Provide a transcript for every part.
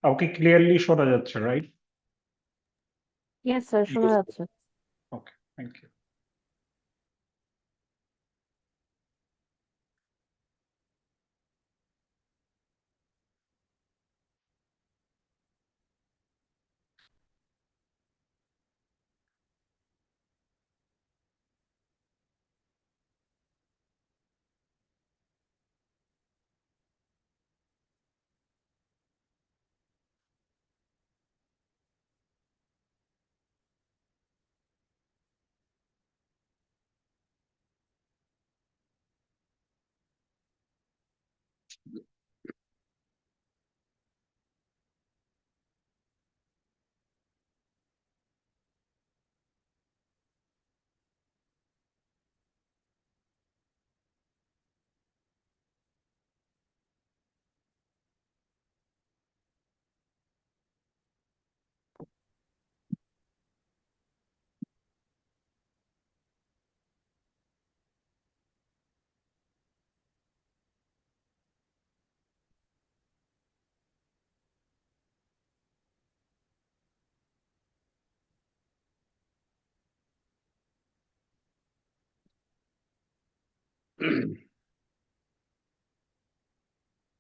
আমাকে ক্লিয়ারলি শোনা যাচ্ছে, রাইট? ইয়েস স্যার, শোনা যাচ্ছে। ওকে, থ্যাংক ইউ।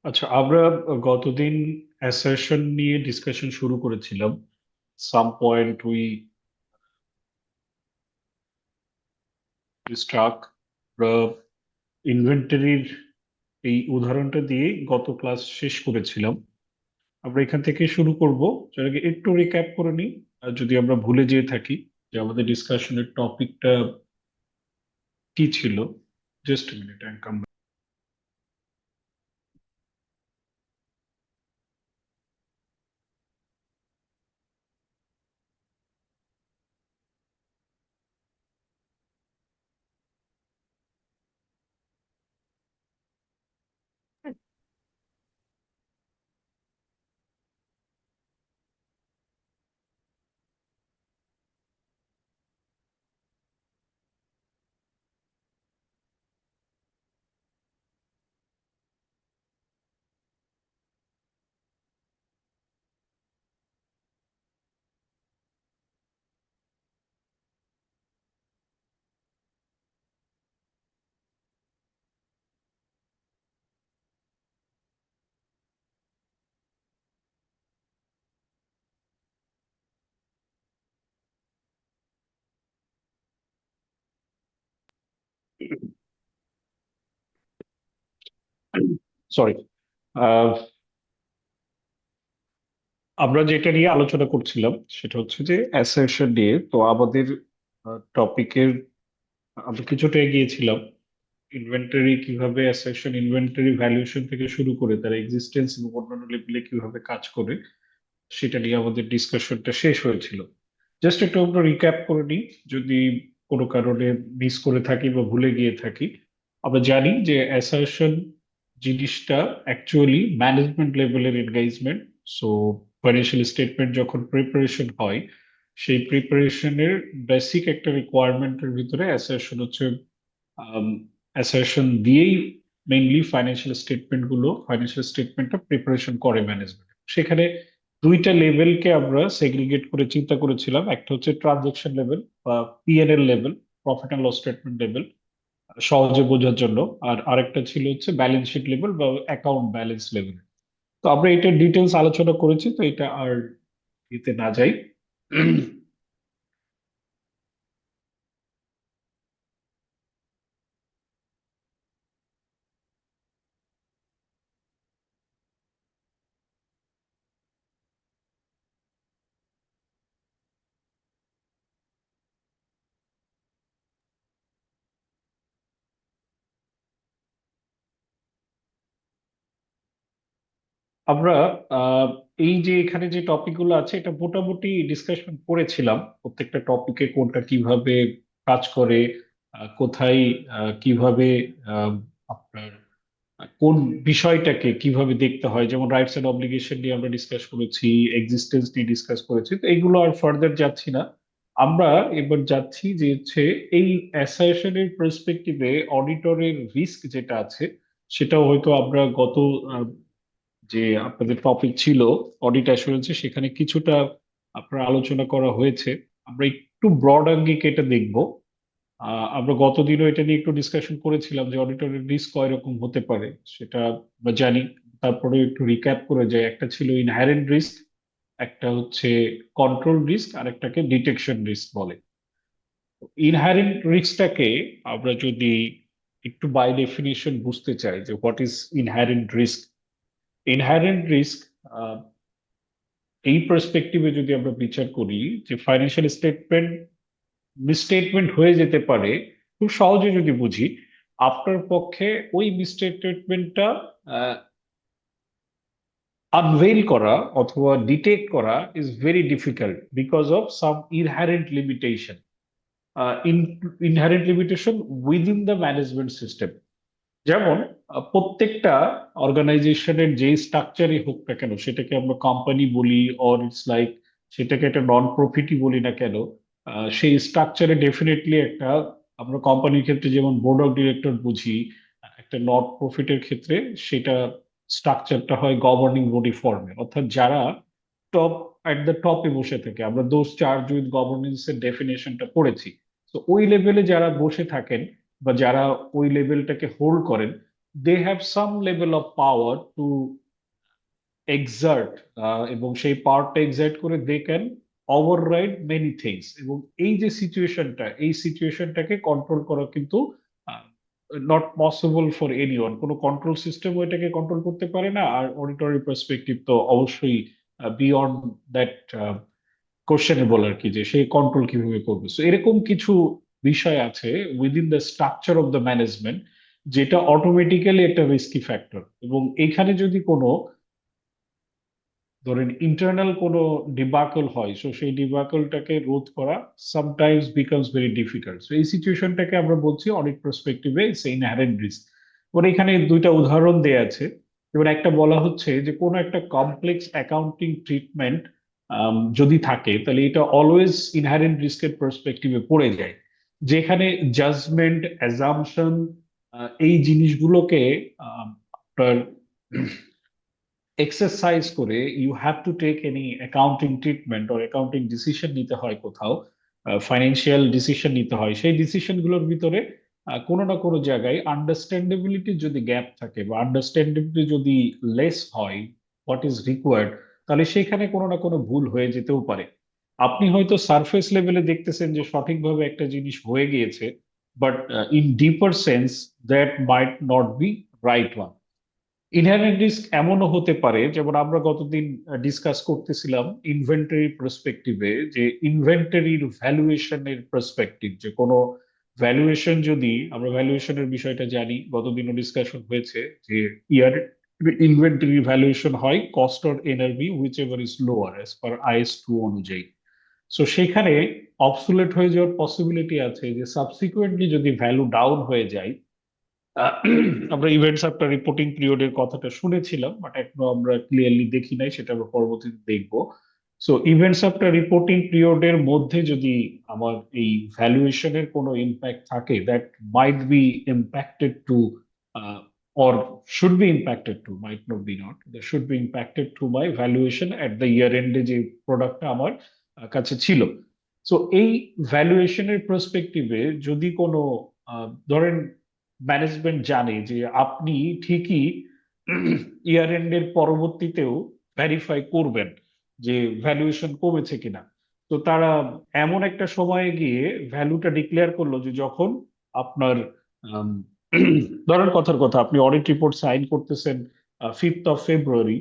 আচ্ছা, আমরা গতদিন অ্যাসারশন নিয়ে ডিসকাশন শুরু করেছিলাম। সাম পয়েন্ট উই স্ট্রাক ইনভেন্টরির এই উদাহরণটা দিয়ে গত ক্লাস শেষ করেছিলাম। আমরা এখান থেকে শুরু করব। যার আগে একটু রিক্যাপ করে নিই, আর যদি আমরা ভুলে যেয়ে থাকি যে আমাদের ডিসকাশনের টপিকটা কি ছিল। Just minute, I come. Sorry. আমরা যেটা নিয়ে আলোচনা করছিলাম সেটা হচ্ছে যে অ্যাসারশন নিয়ে। তো আমাদের টপিকের আমরা কিছুটা এগিয়েছিলাম। ইনভেন্টরি কিভাবে অ্যাসারশন, ইনভেন্টরি ভ্যালুয়েশন থেকে শুরু করে তার এক্সিস্টেন্স এবং অন্যান্য লেভেলে কিভাবে কাজ করে, সেটা নিয়ে আমাদের ডিসকাশনটা শেষ হয়েছিল। জাস্ট একটু আমরা রিক্যাপ করে নিই, যদি কোনো কারণে মিস করে থাকি বা ভুলে গিয়ে থাকি। আমরা জানি যে অ্যাসারশন জিনিসটা অ্যাকচুয়ালি ম্যানেজমেন্ট লেভেলের এনগেজমেন্ট। সো ফাইন্যান্সিয়াল স্টেটমেন্ট যখন প্রিপারেশন হয়, সেই প্রিপারেশনের বেসিক একটা রিকোয়ারমেন্টের ভিতরে অ্যাসারশন হচ্ছে। অ্যাসারশন দিয়েই মেইনলি ফাইন্যান্সিয়াল স্টেটমেন্টটা প্রিপারেশন করে ম্যানেজমেন্ট। সেখানে দুইটা লেভেলকে আমরা সেগ্রিগেট করে চিন্তা করেছিলাম। একটা হচ্ছে ট্রানজেকশন লেভেল বা PNL level, profit and loss statement level, সহজে বোঝার জন্য। আর আরেকটা ছিল হচ্ছে ব্যালেন্স শিট লেভেল বা অ্যাকাউন্ট ব্যালেন্স লেভেল। তো আমরা এটা ডিটেলস আলোচনা করেছি, তো এটা আর দিতে না যাই। আমরা আহ, এই যে এখানে যে টপিকগুলো আছে এটা মোটামুটি ডিসকাশন করেছিলাম। প্রত্যেকটা টপিকে কোনটা কিভাবে কাজ করে, কোথায় কিভাবে আহ, আপনার কোন বিষয়টাকে কিভাবে দেখতে হয়, যেমন রাইটস এন্ড অব্লিগেশন নিয়ে আমরা ডিসকাস করেছি, এক্সিস্টেন্স নিয়ে ডিসকাস করেছি। তো এইগুলো আর ফার্দার যাচ্ছি না। আমরা এবার যাচ্ছি যে হচ্ছে এই অ্যাসারশনের পার্সপেক্টিভে অডিটরের রিস্ক যেটা আছে, সেটাও হয়তো আমরা গত যে আপনাদের টপিক ছিল অডিট অ্যাসুরেন্সে, সেখানে কিছুটা আপনার আলোচনা করা হয়েছে। আমরা একটু ব্রড আঙ্গিকে এটা দেখবো। আমরা গতদিনও এটা নিয়ে একটু ডিসকাশন করেছিলাম যে অডিটরের রিস্ক কয় রকম হতে পারে সেটা আমরা জানি। তারপরে একটু রিক্যাপ করে যায়, একটা ছিল ইনহারেন্ট রিস্ক, একটা হচ্ছে কন্ট্রোল রিস্ক, আর একটাকে ডিটেকশন রিস্ক বলে। ইনহারেন্ট রিস্কটাকে আমরা যদি একটু বাই ডেফিনিশন বুঝতে চাই যে what is inherent risk. Inherent risk এই পার্সপেক্টিভে যদি আমরা বিচার করি যে ফাইন্যান্সিয়াল স্টেটমেন্ট মিসস্টেটমেন্ট হয়ে যেতে পারে, খুব সহজে যদি বুঝি, আপনার পক্ষে ওই মিসস্টেটমেন্টটা আনভেইল করা অথবা ডিটেক্ট করা is very difficult because of some inherent limitation, inherent limitation within the management system. যেমন প্রত্যেকটা অর্গানাইজেশনের যে স্ট্রাকচারই হোক না কেন, সেটাকে আমরা কোম্পানি বলি অর ইটস লাইক সেটাকে একটা নন প্রফিটই বলি না কেন, সেই স্ট্রাকচারে ডেফিনেটলি একটা, আমরা কোম্পানির ক্ষেত্রে যেমন বোর্ড অফ ডিরেক্টর বুঝি, একটা নট প্রফিটের ক্ষেত্রে সেটা স্ট্রাকচারটা হয় গভর্নিং বডি ফর্মে, অর্থাৎ যারা টপ অ্যাট দ্য টপে বসে থাকে। আমরা দোজ চার্জ উইথ গভর্নেন্স এর ডেফিনেশনটা পড়েছি। তো ওই লেভেলে যারা বসে থাকেন বা যারা ওই লেভেলটাকে হোল্ড করেন, they have some level of power to exert, এবং সেই পাওয়ারটা এক্সার্ট করে they can override many things. এবং এই যে সিচুয়েশনটা, এই সিচুয়েশনটাকে কন্ট্রোল করা কিন্তু নট পসিবল ফর এনিওয়ান। কোনো কন্ট্রোল সিস্টেম এটাকে কন্ট্রোল করতে পারে না, আর অডিটরি পার্সপেক্টিভ তো অবশ্যই বিয়ন্ড দ্যাট কোশ্চেনেবল আর কি, যে সেই কন্ট্রোল কিভাবে করবে। সো এরকম কিছু বিষয় আছে within the structure of the management, যেটা অটোমেটিক্যালি একটা রিস্কি ফ্যাক্টর। এবং এখানে যদি কোনো, ধরেন ইন্টারনাল কোনো ডিবাকল হয়, সো সেই ডিবাকলটাকে রোধ করা sometimes becomes very difficult. So এই সিচুয়েশনটাকে আমরা বলছি অডিট পার্সপেক্টিভে ইটস ইনহারেন্ট রিস্ক। এবার এখানে দুইটা উদাহরণ দেয়া আছে। এবার একটা বলা হচ্ছে যে কোনো একটা কমপ্লেক্স অ্যাকাউন্টিং ট্রিটমেন্ট যদি থাকে, তাহলে এটা অলওয়েজ ইনহারেন্ট রিস্কের পার্সপেক্টিভে পড়ে যায়, যেখানে জাজমেন্ট, অ্যাজাম্পশন, এই জিনিসগুলোকে আপনার এক্সারসাইজ করে you have to take any accounting treatment or accounting decision নিতে হয়, কোথাও ফাইন্যান্সিয়াল ডিসিশন নিতে হয়, সেই ডিসিশনগুলোর ভিতরে কোনো না কোনো জায়গায় আন্ডারস্ট্যান্ডেবিলিটি যদি গ্যাপ থাকে বা আন্ডারস্ট্যান্ডেবিলিটি যদি লেস হয় হোয়াট ইজ রিকোয়ার্ড, তাহলে সেখানে কোনো না কোনো ভুল হয়ে যেতেও পারে। আপনি হয়তো সারফেস লেভেলে দেখতেছেন যে সঠিকভাবে একটা জিনিস হয়ে গিয়েছে, but in deeper sense that might not be right one. Inherent risk এমনও হতে পারে, যেমন আমরা গতদিন ডিসকাস করতেছিলাম ইনভেন্টরি পার্সপেক্টিভে, যে ইনভেন্টরির ভ্যালুয়েশনের পার্সপেক্টিভ, যে কোনো ভ্যালুয়েশন যদি, আমরা ভ্যালুয়েশনের বিষয়টা জানি, গতদিনও ডিসকাশন হয়েছে যে ইয়ার ইনভেন্টরি ভ্যালুয়েশন হয় cost or NRV whichever is lower as per IS 2 অনুযায়ী। সো সেখানে অবসুলেট হয়ে যাওয়ার পসিবিলিটি আছে, যে সাবসিকুয়েন্টলি যদি ভ্যালু ডাউন হয়ে যায়। আহ, আমরা ইভেন্টস আফটার রিপোর্টিং পিরিয়ডের কথাটা শুনেছিলাম, বাট এখনো আমরা ক্লিয়ারলি দেখি নাই, সেটা আমরা পরবর্তীতে দেখবো। সো ইভেন্টস আফটার রিপোর্টিং পিরিয়ডের মধ্যে যদি আমার এই ভ্যালুয়েশনের কোনো ইম্প্যাক্ট থাকে, that might be impacted to or should be impacted to, might not be not, that should be impacted to my valuation at the year end যে প্রোডাক্টটা আমার কাছে ছিল। সো এই ভ্যালুয়েশনের পার্সপেক্টিভে যদি কোনো, ধরেন ম্যানেজমেন্ট জানে যে আপনি ঠিকই ইয়ার এন্ডের পরবর্তীতেও ভেরিফাই করবেন যে ভ্যালুয়েশন কমেছে কিনা, তো তারা এমন একটা সময়ে গিয়ে ভ্যালুটা ডিক্লেয়ার করলো যে যখন আপনার আম, ধরেন কথার কথা, আপনি অডিট রিপোর্ট সাইন করতেছেন 5th of February।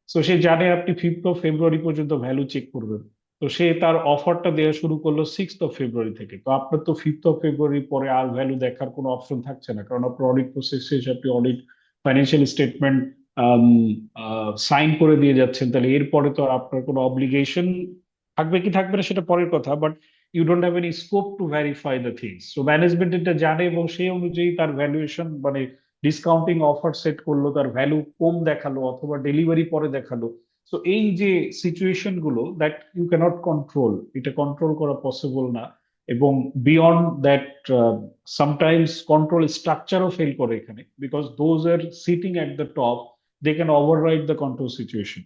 তো সে জানে আপনি 5th of February পর্যন্ত ভ্যালু চেক করবেন। তো সে তার অফারটা দেওয়া শুরু করলো 6th of February থেকে। তো আপনার তো 5th of February পরে আর ভ্যালু দেখার কোনো অপশন থাকছে না, কারণ আপনার অডিট প্রসেস শেষে আপনি অডিট ফাইন্যান্সিয়াল স্টেটমেন্ট সাইন করে দিয়ে যাচ্ছেন। তাহলে এরপরে তো আর আপনার কোনো অব্লিগেশন থাকবে কি থাকবে না সেটা পরের কথা, but you don't have any scope to verify the things. So management এটা জানে এবং সেই অনুযায়ী তার ভ্যালুয়েশন মানে ডিসকাউন্টিং অফার সেট করলো, তার ভ্যালু কম দেখালো অথবা ডেলিভারি পরে দেখালো। সো এই যে সিচুয়েশন গুলো দ্যাট ইউ ক্যানট কন্ট্রোল, এটা কন্ট্রোল করা পসিবল না। এবং বিয়ন্ড দ্যাট সামটাইমস কন্ট্রোল স্ট্রাকচারও ফেল করে এখানে, because those are sitting at the top, they can override the control situation.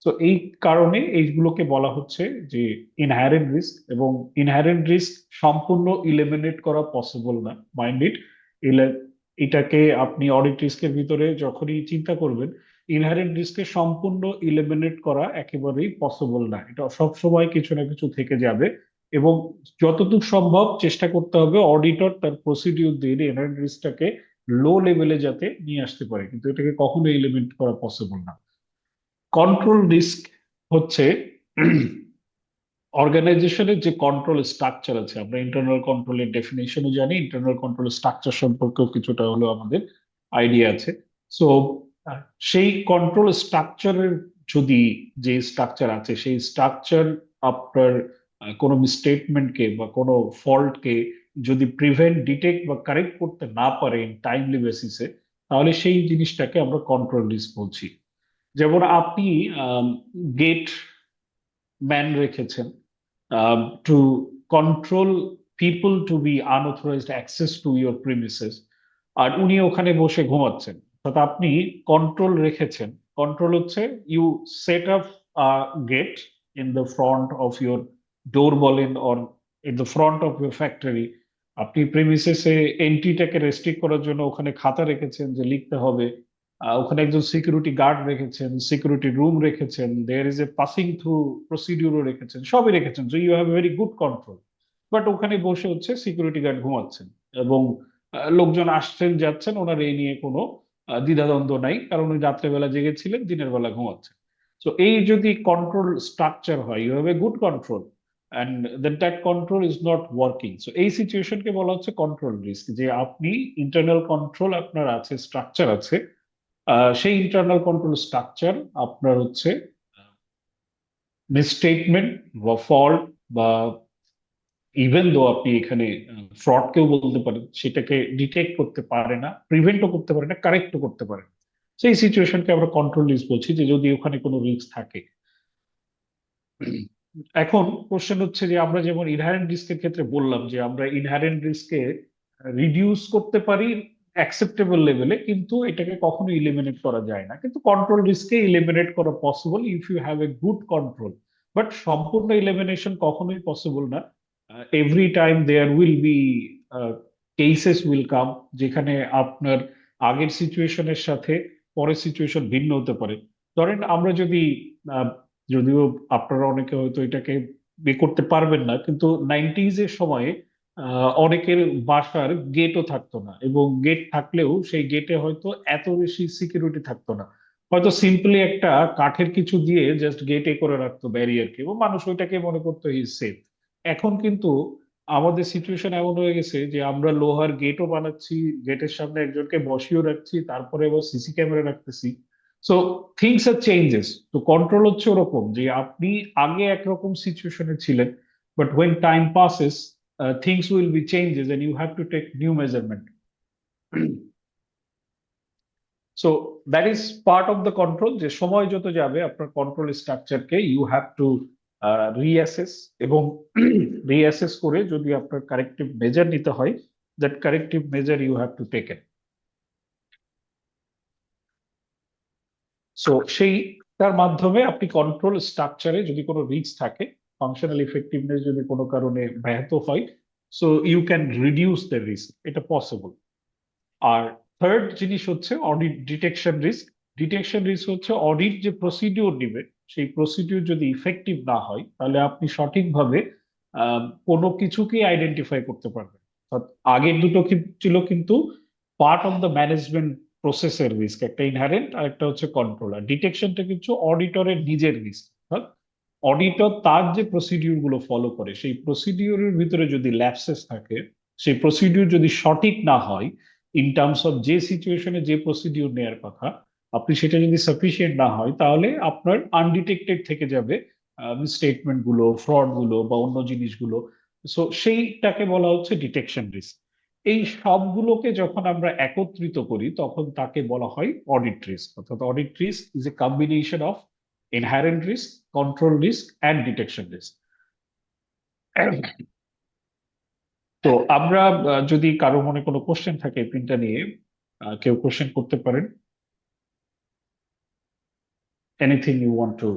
তো এই কারণে এইগুলোকে বলা হচ্ছে যে ইনহারেন্ট রিস্ক, এবং ইনহারেন্ট রিস্ক সম্পূর্ণ ইলিমিনেট করা পসিবল না, মাইন্ড ইট। এটাকে আপনি অডিট রিস্কের ভিতরে যখনই চিন্তা করবেন, ইনহারেন্ট রিস্ককে সম্পূর্ণ ইলিমিনেট করা একেবারেই পসিবল না। এটা সবসময় কিছু না কিছু থেকে যাবে, এবং যতদূর সম্ভব চেষ্টা করতে হবে অডিটর তার প্রসিডিউর দিয়ে ইনহারেন্ট রিস্কটাকে লো লেভেলে যাতে নিয়ে আসতে পারে, কিন্তু এটাকে কখনো এলিমিনেট করা পসিবল না। কন্ট্রোল রিস্ক হচ্ছে অর্গানাইজেশনের যে কন্ট্রোল স্ট্রাকচার আছে, আমরা ইন্টারনাল কন্ট্রোলের ডেফিনেশনও জানি, ইন্টারনাল কন্ট্রোল স্ট্রাকচার সম্পর্কেও কিছুটা হলেও আমাদের আইডিয়া আছে। সো সেই কন্ট্রোল স্ট্রাকচারের যদি যে স্ট্রাকচার আছে, সেই স্ট্রাকচার আপনার কোনো মিসস্টেটমেন্টকে বা কোনো ফল্টকে যদি প্রিভেন্ট, ডিটেক্ট বা কারেক্ট করতে না পারে টাইমলি বেসিসে, তাহলে সেই জিনিসটাকে আমরা কন্ট্রোল রিস্ক বলছি। যেমন আপনি গেট ম্যান রেখেছেন to control people to be unauthorized access to your premises, আর উনি ওখানে বসে ঘুমাচ্ছেন, অর্থাৎ আপনি কন্ট্রোল রেখেছেন। কন্ট্রোল হচ্ছে you set up gate in the front of your door বলেন, or in the front of your factory. আপনি প্রিমিসেসে এন্ট্রিটাকে রেস্ট্রিক্ট করার জন্য ওখানে খাতা রেখেছেন যে লিখতে হবে, ওখানে একজন সিকিউরিটি গার্ড রেখেছেন, সিকিউরিটি রুম রেখেছেন, there is a passing through প্রসিডিউরও রেখেছেন, সবই রেখেছেন, so you have very good control. But ওখানে বসে হচ্ছে সিকিউরিটি গার্ড ঘুমাচ্ছেন, এবং লোকজন আসছেন যাচ্ছেন, ওনার এই নিয়ে কোনো দ্বিধাদ্বন্দ্ব নাই, কারণ উনি রাত্রেবেলা জেগেছিলেন, দিনের বেলা ঘুমাচ্ছেন। সো এই যদি কন্ট্রোল স্ট্রাকচার হয়, you have a good control, and then that control is not working. So এই সিচুয়েশনকে বলা হচ্ছে কন্ট্রোল রিস্ক, যে আপনি ইন্টারনাল কন্ট্রোল আপনার আছে, স্ট্রাকচার আছে, সেই ইন্টারনাল কন্ট্রোল স্ট্রাকচার আপনার হচ্ছে মিসস্টেটমেন্ট বা ফল্ট, বা ইভেন দো আপনি এখানে ফ্রডকেও বলতে পারেন, সেটাকে ডিটেক্ট করতে পারে না, প্রিভেন্টও করতে পারে না, কারেক্টও করতে পারে না। সেই সিচুয়েশনকে আমরা কন্ট্রোল রিস্ক বলছি, যে যদি ওখানে কোনো রিস্ক থাকে। এখন কোশ্চেন হচ্ছে যে আমরা যেমন ইনহারেন্ট রিস্কের ক্ষেত্রে বললাম যে আমরা ইনহারেন্ট রিস্ককে রিডিউস করতে পারি অ্যাকসেপ্টেবল লেভেলে, কিন্তু এটাকে কখনো ইলিমিনেট করা যায় না। কিন্তু কন্ট্রোল রিস্ককে ইলিমিনেট করা possible if you have a good control, but সম্পূর্ণ ইলিমিনেশন কখনোই পসিবল না। Every time there will be cases will come, যেখানে আপনার আগের সিচুয়েশনের সাথে পরের সিচুয়েশন ভিন্ন হতে পারে। ধরেন আমরা যদি যদিও আপনারা অনেকে হয়তো এটাকে করতে পারবেন না, কিন্তু নাইনটিজ এর সময়ে অনেকের বাসার গেটও থাকতো না, এবং গেট থাকলেও সেই গেটে হয়তো এত বেশি সিকিউরিটি থাকতো না, হয়তো সিম্পলি একটা কাঠের কিছু দিয়ে জাস্ট গেটে করে রাখতো ব্যারিয়ারকে, এবং মানুষ ওইটাকে মনে করতো হি সেফ। এখন কিন্তু আমাদের সিচুয়েশন এমন হয়ে গেছে যে আমরা লোহার গেটও বানাচ্ছি, গেটের সামনে একজনকে বসিয়েও রাখছি, তারপরে আবার সিসি ক্যামেরা রাখতেছি। So things are changes. তো কন্ট্রোল হচ্ছে ওরকম যে আপনি আগে একরকম সিচুয়েশনে ছিলেন, but when time passes things will be changes and you have to take new measurement. So that is part of the control, যে সময় যত যাবে আপনার কন্ট্রোল স্ট্রাকচারকে ইউ হ্যাভ টু রিঅ্যাসেস, এবং রিঅ্যাসেস করে যদি আপনার কারেক্টিভ মেজার নিতে হয়, that corrective measure you have to take. So সেইটার মাধ্যমে আপনি কন্ট্রোল স্ট্রাকচারে যদি কোনো রিস্ক থাকে, ফাংশনাল ইফেক্টিভনেস যদি কোনো কারণে ব্যাহত হয়, so you can reduce the risk, এটা পসিবল। আর থার্ড জিনিস হচ্ছে audit detection risk. Detection risk হচ্ছে অডিট যে প্রসিডিওর নিবে, সেই প্রসিডিওর যদি ইফেক্টিভ না হয়, তাহলে আপনি সঠিকভাবে কোনো কিছুকে আইডেন্টিফাই করতে পারবেন। অর্থাৎ আগের দুটো ছিল কিন্তু পার্ট অফ দ্য ম্যানেজমেন্ট প্রসেসের রিস্ক, একটা ইনহারেন্ট আর একটা হচ্ছে কন্ট্রোল। আর ডিটেকশনটা কিন্তু অডিটরের নিজের রিস্ক। অর্থাৎ অডিটর তার যে প্রসিডিউর গুলো ফলো করে, সেই প্রসিডিউরের ভিতরে যদি ল্যাপসেস থাকে, সেই প্রসিডিউর যদি সঠিক না হয় ইন টার্মস অফ যে সিচুয়েশনে যে প্রসিডিউর নেওয়ার কথা, আপনি সেটা যদি সাফিসিয়েন্ট না হয়, তাহলে আপনার আনডিটেক্টেড থেকে যাবে স্টেটমেন্ট গুলো, ফ্রড গুলো বা অন্য জিনিসগুলো। সো সেইটাকে বলা হচ্ছে ডিটেকশন রিস্ক। এই সবগুলোকে যখন আমরা একত্রিত করি, তখন তাকে বলা হয় অডিট রিস্ক। অর্থাৎ audit risk is a combination of inherent risk, control risk and detection risk. তো আমরা যদি কারো মনে কোনো কোশ্চেন থাকে এই তিনটা নিয়ে, কেউ কোশ্চেন করতে পারেন। anything you want to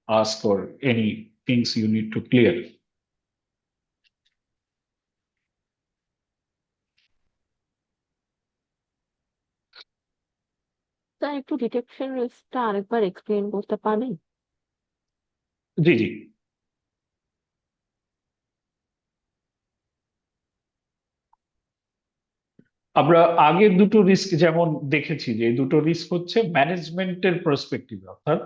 ask or any things you need to clear? Sir একটু ডিটেকশন রিস্কটা আরেকবার এক্সপ্লেন করতে পারবেন? জি জি। আমরা আগের দুটো রিস্ক যেমন দেখেছি যে এই দুটো রিস্ক হচ্ছে ম্যানেজমেন্টের পার্সপেক্টিভে, অর্থাৎ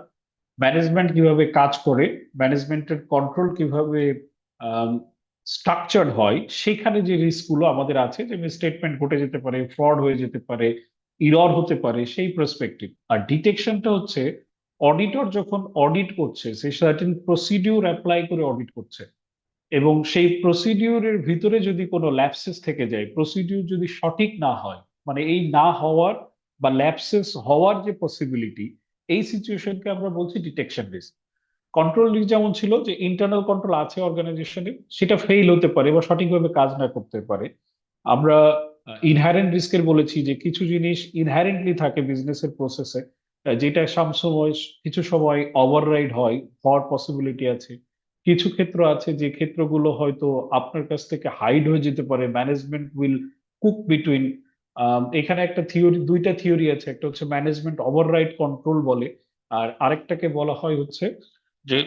ম্যানেজমেন্ট কিভাবে কাজ করে, ম্যানেজমেন্টের কন্ট্রোল কিভাবে স্ট্রাকচার্ড হয়, সেখানে যে রিস্কগুলো আমাদের আছে, যে স্টেটমেন্ট ঘটে যেতে পারে, ফ্রড হয়ে যেতে পারে, ইরর হতে পারে, সেই পার্সপেক্টিভ। আর ডিটেকশনটা হচ্ছে অডিটর যখন অডিট করছে, সে সার্টেন প্রসিডিউর অ্যাপ্লাই করে অডিট করছে, এবং সেই প্রসিডিউরের ভিতরে যদি কোনো ল্যাপসেস থেকে যায়, প্রসিডিউর যদি সঠিক না হয়, মানে এই না হওয়ার বা ল্যাপসেস হওয়ার যে পসিবিলিটি, এই সিচুয়েশনকে আমরা বলছি ডিটেকশন রিস্ক। কন্ট্রোল রিস্ক যেমন ছিল যে ইন্টারনাল কন্ট্রোল আছে অর্গানাইজেশনে, সেটা ফেইল হতে পারে বা সঠিকভাবে কাজ না করতে পারে। আমরা ইনহারেন্ট রিস্কের বলেছি যে কিছু জিনিস ইনহারেন্টলি থাকে বিজনেসের প্রসেসে, যেটা সময় কিছু সময় ওভাররাইড হওয়ার পসিবিলিটি আছে। কিছু ক্ষেত্র আছে যে ক্ষেত্রগুলো হয়তো আপনার কাছ থেকে হাইড হয়ে যেতে পারে, ম্যানেজমেন্ট উইল কুক বিটুইন। এখানে একটা থিওরি, দুইটা থিওরি আছে, একটা হচ্ছে ম্যানেজমেন্ট ওভাররাইড কন্ট্রোল বলে, আর আরেকটাকে বলা হয় হচ্ছে যে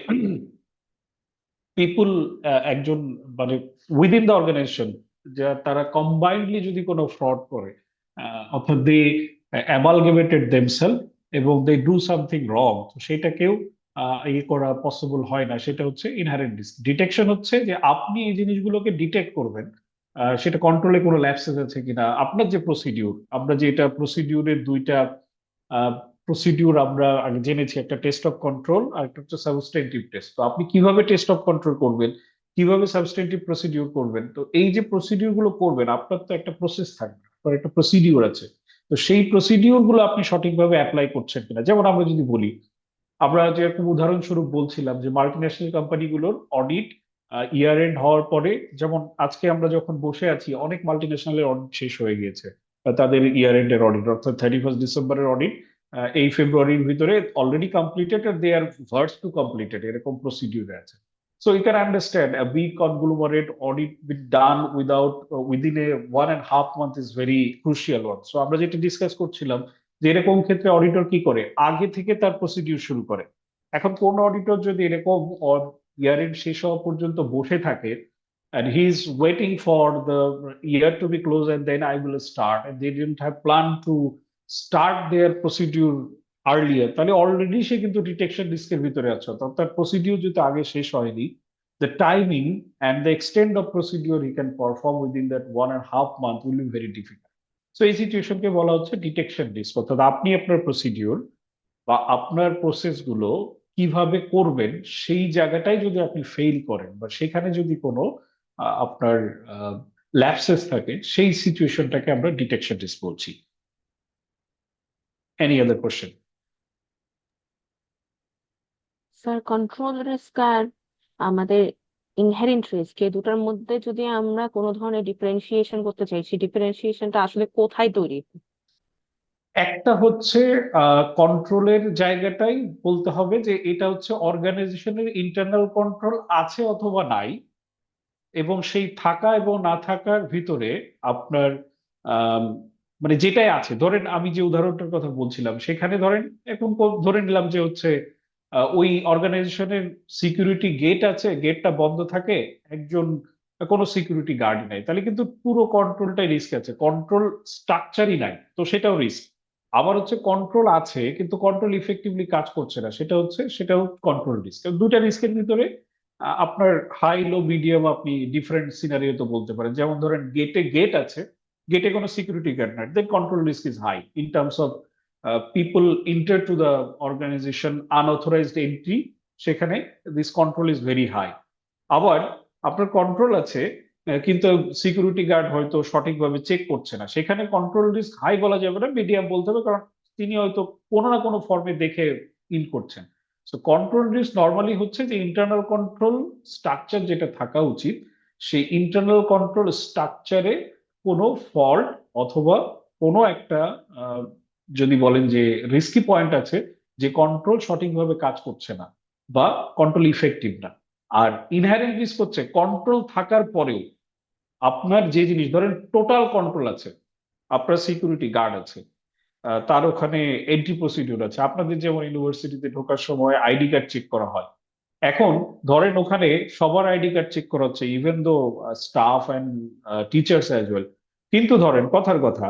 পিপুল, একজন মানে উইদিন দ্য অর্গানাইজেশন, যা তারা কম্বাইন্ডলি যদি কোনো ফ্রড করে, অর্থাৎ দে অ্যামালগেমেটেড দেমসেলফ এবং দে ডু সামথিং রং, তো সেটাকেও ইয়ে করা পসিবল হয় না, সেটা হচ্ছে ইনহারেন্ট রিস্ক। ডিটেকশন হচ্ছে যে আপনি এই জিনিসগুলোকে ডিটেক্ট করবেন, সেটা কন্ট্রোলে কোনো ল্যাপসেস আছে কিনা, আপনার যে প্রসিডিউর, আমরা যে এটা প্রসিডিউরের দুইটা প্রসিডিউর আমরা আগে জেনেছি, একটা টেস্ট অফ কন্ট্রোল আর একটা হচ্ছে সাবস্টেন্টিভ টেস্ট। তো আপনি কিভাবে টেস্ট অফ কন্ট্রোল করবেন, কিভাবে সাবস্টেন্টিভ প্রসিডিউর করবেন, তো এই যে প্রসিডিউর গুলো করবেন, আপনার তো একটা প্রসেস থাকবে, আপনার একটা প্রসিডিউর আছে, তো সেই প্রসিডিউর গুলো আপনি সঠিকভাবে অ্যাপ্লাই করছেন কিনা। যেমন আমরা যদি বলি, আমরা যেরকম উদাহরণস্বরূপ বলছিলাম যে মাল্টিন্যাশনাল কোম্পানিগুলোর অডিট ইয়ার এন্ড হওয়ার পরে, যেমন আজকে আমরা যখন বসে আছি, অনেক মাল্টিন্যাশনালের অডিট শেষ হয়ে গিয়েছে, তাদের ইয়ার এন্ড এর অডিট, অর্থাৎ 31 ডিসেম্বরের অডিট এই ফেব্রুয়ারির ভিতরে অলরেডি কমপ্লিটেড, আর they are verse to completed, এরকম প্রসিডিউরে আছে। So you can understand a big conglomerate audit be done within a 1.5 month is very crucial one. So আমরা যেটা ডিসকাস করছিলাম যে এরকম ক্ষেত্রে অডিটর কি করে, আগে থেকে তার প্রসিডিউর শুরু করে। এখন কোন অডিটর যদি এরকম ইয়ার এন্ড শেষ হওয়া পর্যন্ত বসে থাকে, and he is waiting for the year to be closed and then I will start, and they didn't have planned to start their procedure earlier, তাহলে অলরেডি সে কিন্তু ডিটেকশন রিস্কের ভিতরে আছে, অর্থাৎ তার প্রসিডিউর যদি আগে শেষ হয়নি, the timing and the extent of procedure he can perform within that 1.5 month will be very difficult. So এই সিচুয়েশনকে বলা হচ্ছে ডিটেকশন রিস্ক, অর্থাৎ আপনি আপনার প্রসিডিউর বা আপনার প্রসেস গুলো কিভাবে করবেন, সেই জায়গাটাই যদি আপনি ফেইল করেন বা সেখানে যদি কোনো আপনার ল্যাপসেস থাকে, সেই সিচুয়েশনটাকে আমরা ডিটেকশন রিস্ক বলছি। Any other question? Sir control risk আর আমাদের ইনহেরেন্ট রিস্ক, এই দুটার মধ্যে যদি আমরা কোনো ধরনের ডিফারেন্সিয়েশন করতে চাই, সেই ডিফারেন্সিয়েশনটা আসলে কোথায় তৈরি? একটা হচ্ছে কন্ট্রোলের জায়গাটাই বলতে হবে যে এটা হচ্ছে অর্গানাইজেশনের ইন্টারনাল কন্ট্রোল আছে অথবা নাই, এবং সেই থাকা এবং না থাকার ভিতরে আপনার আম, মানে যেটাই আছে, ধরেন আমি যে উদাহরণটার কথা বলছিলাম, সেখানে ধরেন এখন ধরে নিলাম যে হচ্ছে ওই অর্গানাইজেশনের সিকিউরিটি গেট আছে, গেটটা বন্ধ থাকে, একজন কোনো সিকিউরিটি গার্ড নাই, তাহলে কিন্তু পুরো কন্ট্রোলটাই রিস্ক আছে, কন্ট্রোল স্ট্রাকচারই নাই, তো সেটাও রিস্ক। আবার হচ্ছে কন্ট্রোল আছে কিন্তু কন্ট্রোল ইফেক্টিভলি কাজ করছে না, সেটাও কন্ট্রোল রিস্ক। দুইটা রিস্কের ভিতরে আপনার হাই লো মিডিয়াম আপনি ডিফারেন্ট সিনারিও তো বলতে পারেন। যেমন ধরেন গেট আছে, গেটে কোনো সিকিউরিটি গার্ড নাই, then control risk is high in terms of people enter to the organization, unauthorized entry, সেখানে this control is very high. আবার আপনার কন্ট্রোল আছে, কিন্তু সিকিউরিটি গার্ড হয়তো সঠিকভাবে চেক করছে না, সেখানে কন্ট্রোল রিস্ক হাই বলা যাবে না, মিডিয়াম বলতে হবে, কারণ তিনি হয়তো কোনো না কোনো ফর্মে দেখে ইন করছেন। সো কন্ট্রোল রিস্ক নর্মালি হচ্ছে যে ইন্টারনাল কন্ট্রোল স্ট্রাকচার যেটা থাকা উচিত, সেই ইন্টারনাল কন্ট্রোল স্ট্রাকচারে কোনো ফল্ট অথবা কোনো একটা যদি বলেন যে রিস্কি পয়েন্ট আছে, যে কন্ট্রোল সঠিকভাবে কাজ করছে না বা কন্ট্রোল ইফেক্টিভ না। আর ইনহেরেন্ট রিস্ক হচ্ছে কন্ট্রোল থাকার পরেও আপনার যে জিনিস, ধরেন টোটাল কন্ট্রোল আছে, আপনার সিকিউরিটি গার্ড আছে, তার ওখানে এন্ট্রি প্রসিডিউর আছে, আপনাদের যেমন ইউনিভার্সিটিতে ঢোকার সময় আইডি কার্ড চেক করা হয়। এখন ধরেন ওখানে সবার আইডি কার্ড চেক করা হচ্ছে, even though staff and teachers as well. কিন্তু ধরেন কথার কথা,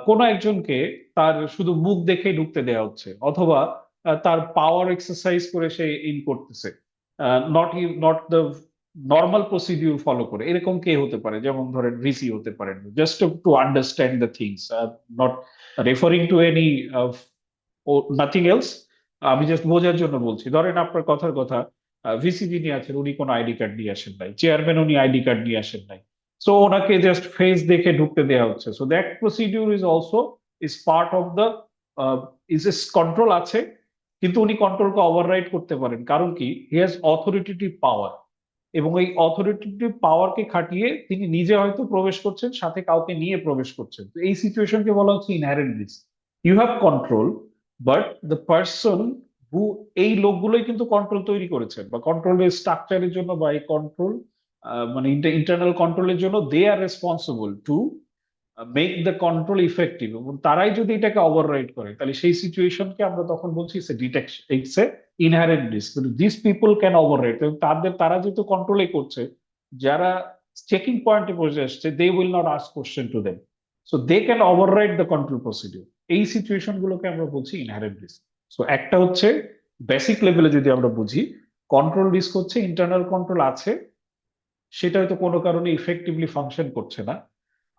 কোনো একজনকে তার শুধু মুখ দেখেই ঢুকতে দেওয়া হচ্ছে, অথবা তার পাওয়ার এক্সারসাইজ করে সে ইন করতেছে, not not the normal procedure follow করে। এরকম কে হতে পারে? যেমন ধরেন ভিসি হতে পারেন, just to understand the things, not referring to any nothing else. আমি জাস্ট বোঝার জন্য বলছি। ধরেন আপনার কথার কথা, ভিসি যিনি আছেন উনি কোনো আইডি কার্ড নিয়ে আসেন নাই, চেয়ারম্যান উনি আইডি কার্ড নিয়ে আসেন নাই, সো ওনাকে জাস্ট ফেস দেখে ঢুকতে দেওয়া হচ্ছে। So that procedure is also is part of the is S control আছে, কিন্তু উনি কন্ট্রোলকে ওভাররাইড করতে পারেন। কারণ কি? হি হ্যাজ অথরিটেটিভ পাওয়ার, এবং এই অথরিটেটিভ পাওয়ারকে খাটিয়ে তিনি নিজে হয়তো প্রবেশ করছেন, সাথে কাউকে নিয়ে প্রবেশ করছেন। তো এই সিচুয়েশনকে বলা হচ্ছে inherent risk. You have control, but the person who, এই লোকগুলোই কিন্তু কন্ট্রোল তৈরি করেছেন, বা কন্ট্রোলের স্ট্রাকচারের জন্য, বা এই কন্ট্রোল মানে ইন্টারনাল কন্ট্রোলের জন্য they are responsible to make the control effective. এবং তারাই যদি এটাকে ওভাররাইড করে, তাহলে সেই সিচুয়েশনকে আমরা তখন বলছি detection, it's a inherent risk. কিন্তু দিস পিপল ক্যান ওভাররাইড, এবং তারা যেহেতু কন্ট্রোলে করছে, যারা চেকিং পয়েন্টে বসে আসছে, they will not ask question to them, so they can override the control procedure. এই সিচুয়েশন গুলোকে আমরা বলছি ইনহারেন্ট রিস্ক। সো একটা হচ্ছে বেসিক লেভেলে যদি আমরা বুঝি, কন্ট্রোল রিস্ক হচ্ছে ইন্টারনাল কন্ট্রোল আছে, সেটা হয়তো কোনো কারণে ইফেক্টিভলি ফাংশন করছে না।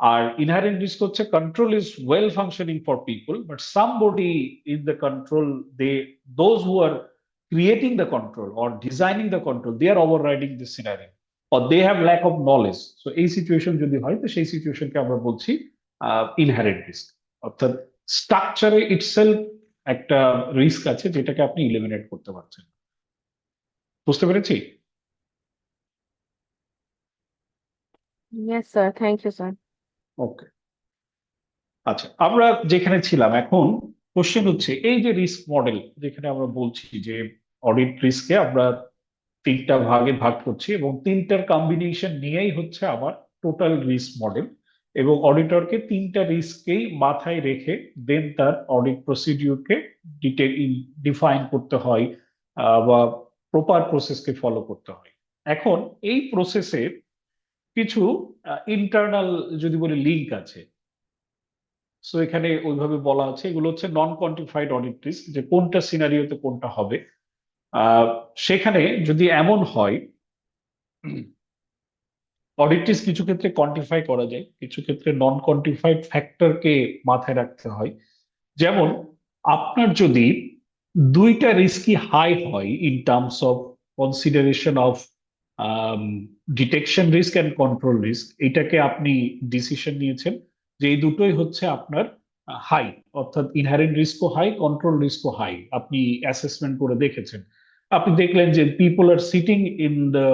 আর ইনহারেন্ট রিস্ক হচ্ছে control is well functioning for people, but somebody in the control, they, those who are creating the control or designing the control, they are overriding this scenario, or they have lack of knowledge. So এই situation যদি হয়, তো সেই সিচুয়েশনকে আমরা বলছি inherent risk. অর্থাৎ স্ট্রাকচারে itself একটা risk আছে, যেটাকে আপনি ইলিমিনেট করতে পারছেন। বুঝতে পেরেছি? Yes sir, thank you sir. Okay, আচ্ছা, আমরা যেখানে ছিলাম এখন, কোশ্চেন হচ্ছে এই যে রিস্ক মডেল, যেখানে আমরা বলছি যে অডিট রিস্ককে আমরা তিনটা ভাগে ভাগ করছি, এবং তিনটার কম্বিনেশন নিয়েই হচ্ছে আমার টোটাল রিস্ক মডেল। এবং অডিটরকে তিনটা রিস্ককেই মাথায় রেখে দেন তার অডিট প্রসিডিউরকে ডিটেল ডিফাইন করতে হয়, বা প্রপার প্রসেসকে ফলো করতে হয়। এখন এই প্রসেসে কিছু ইন্টারনাল যদি বলি লিঙ্ক আছে। সো এখানে ওইভাবে বলা আছে, এগুলো হচ্ছে নন কোয়ান্টিফাইড অডিট রিস্ক, যে কোনটা সিনারিওতে কোনটা হবে। আহ, সেখানে যদি এমন হয়, অডিট রিস্ক কিছু ক্ষেত্রে কোয়ান্টিফাই করা যায়, কিছু ক্ষেত্রে নন কোয়ান্টিফাইড ফ্যাক্টরকে মাথায় রাখতে হয়। যেমন আপনার যদি দুইটা রিস্কই হাই হয় in terms of consideration of detection risk and control risk, এটাকে আপনি ডিসিশন নিয়েছেন যে এই দুটোই হচ্ছে আপনার হাই, অর্থাৎ ইনহারেন্ট রিস্কও হাই, কন্ট্রোল রিস্কও হাই, আপনি অ্যাসেসমেন্ট করে দেখেছেন। আপনি দেখলেন যে people are sitting in the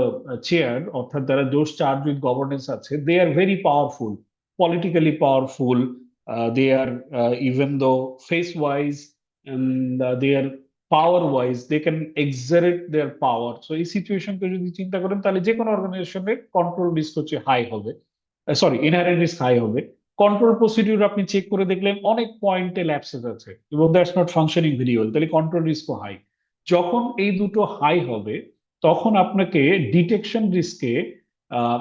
chair, অর্থাৎ যারা দোজ চার্জ উইথ গভর্নেন্স আছে, they are very powerful, politically powerful, they are even though face wise and they are power wise, they can exert their power. So এই সিচুয়েশনকে যদি চিন্তা করেন, তাহলে যে কোনো অর্গানাইজেশনের কন্ট্রোল রিস্ক হচ্ছে হাই হবে, সরি ইনহারেন্ট রিস্ক হাই হবে। কন্ট্রোল প্রসিডিউর আপনি চেক করে দেখলেন অনেক পয়েন্টে ল্যাপসেস আছে এবং that's not functioning very well, তাহলে কন্ট্রোল রিস্কও হাই। যখন এই দুটো হাই হবে, তখন আপনাকে ডিটেকশন রিস্কে,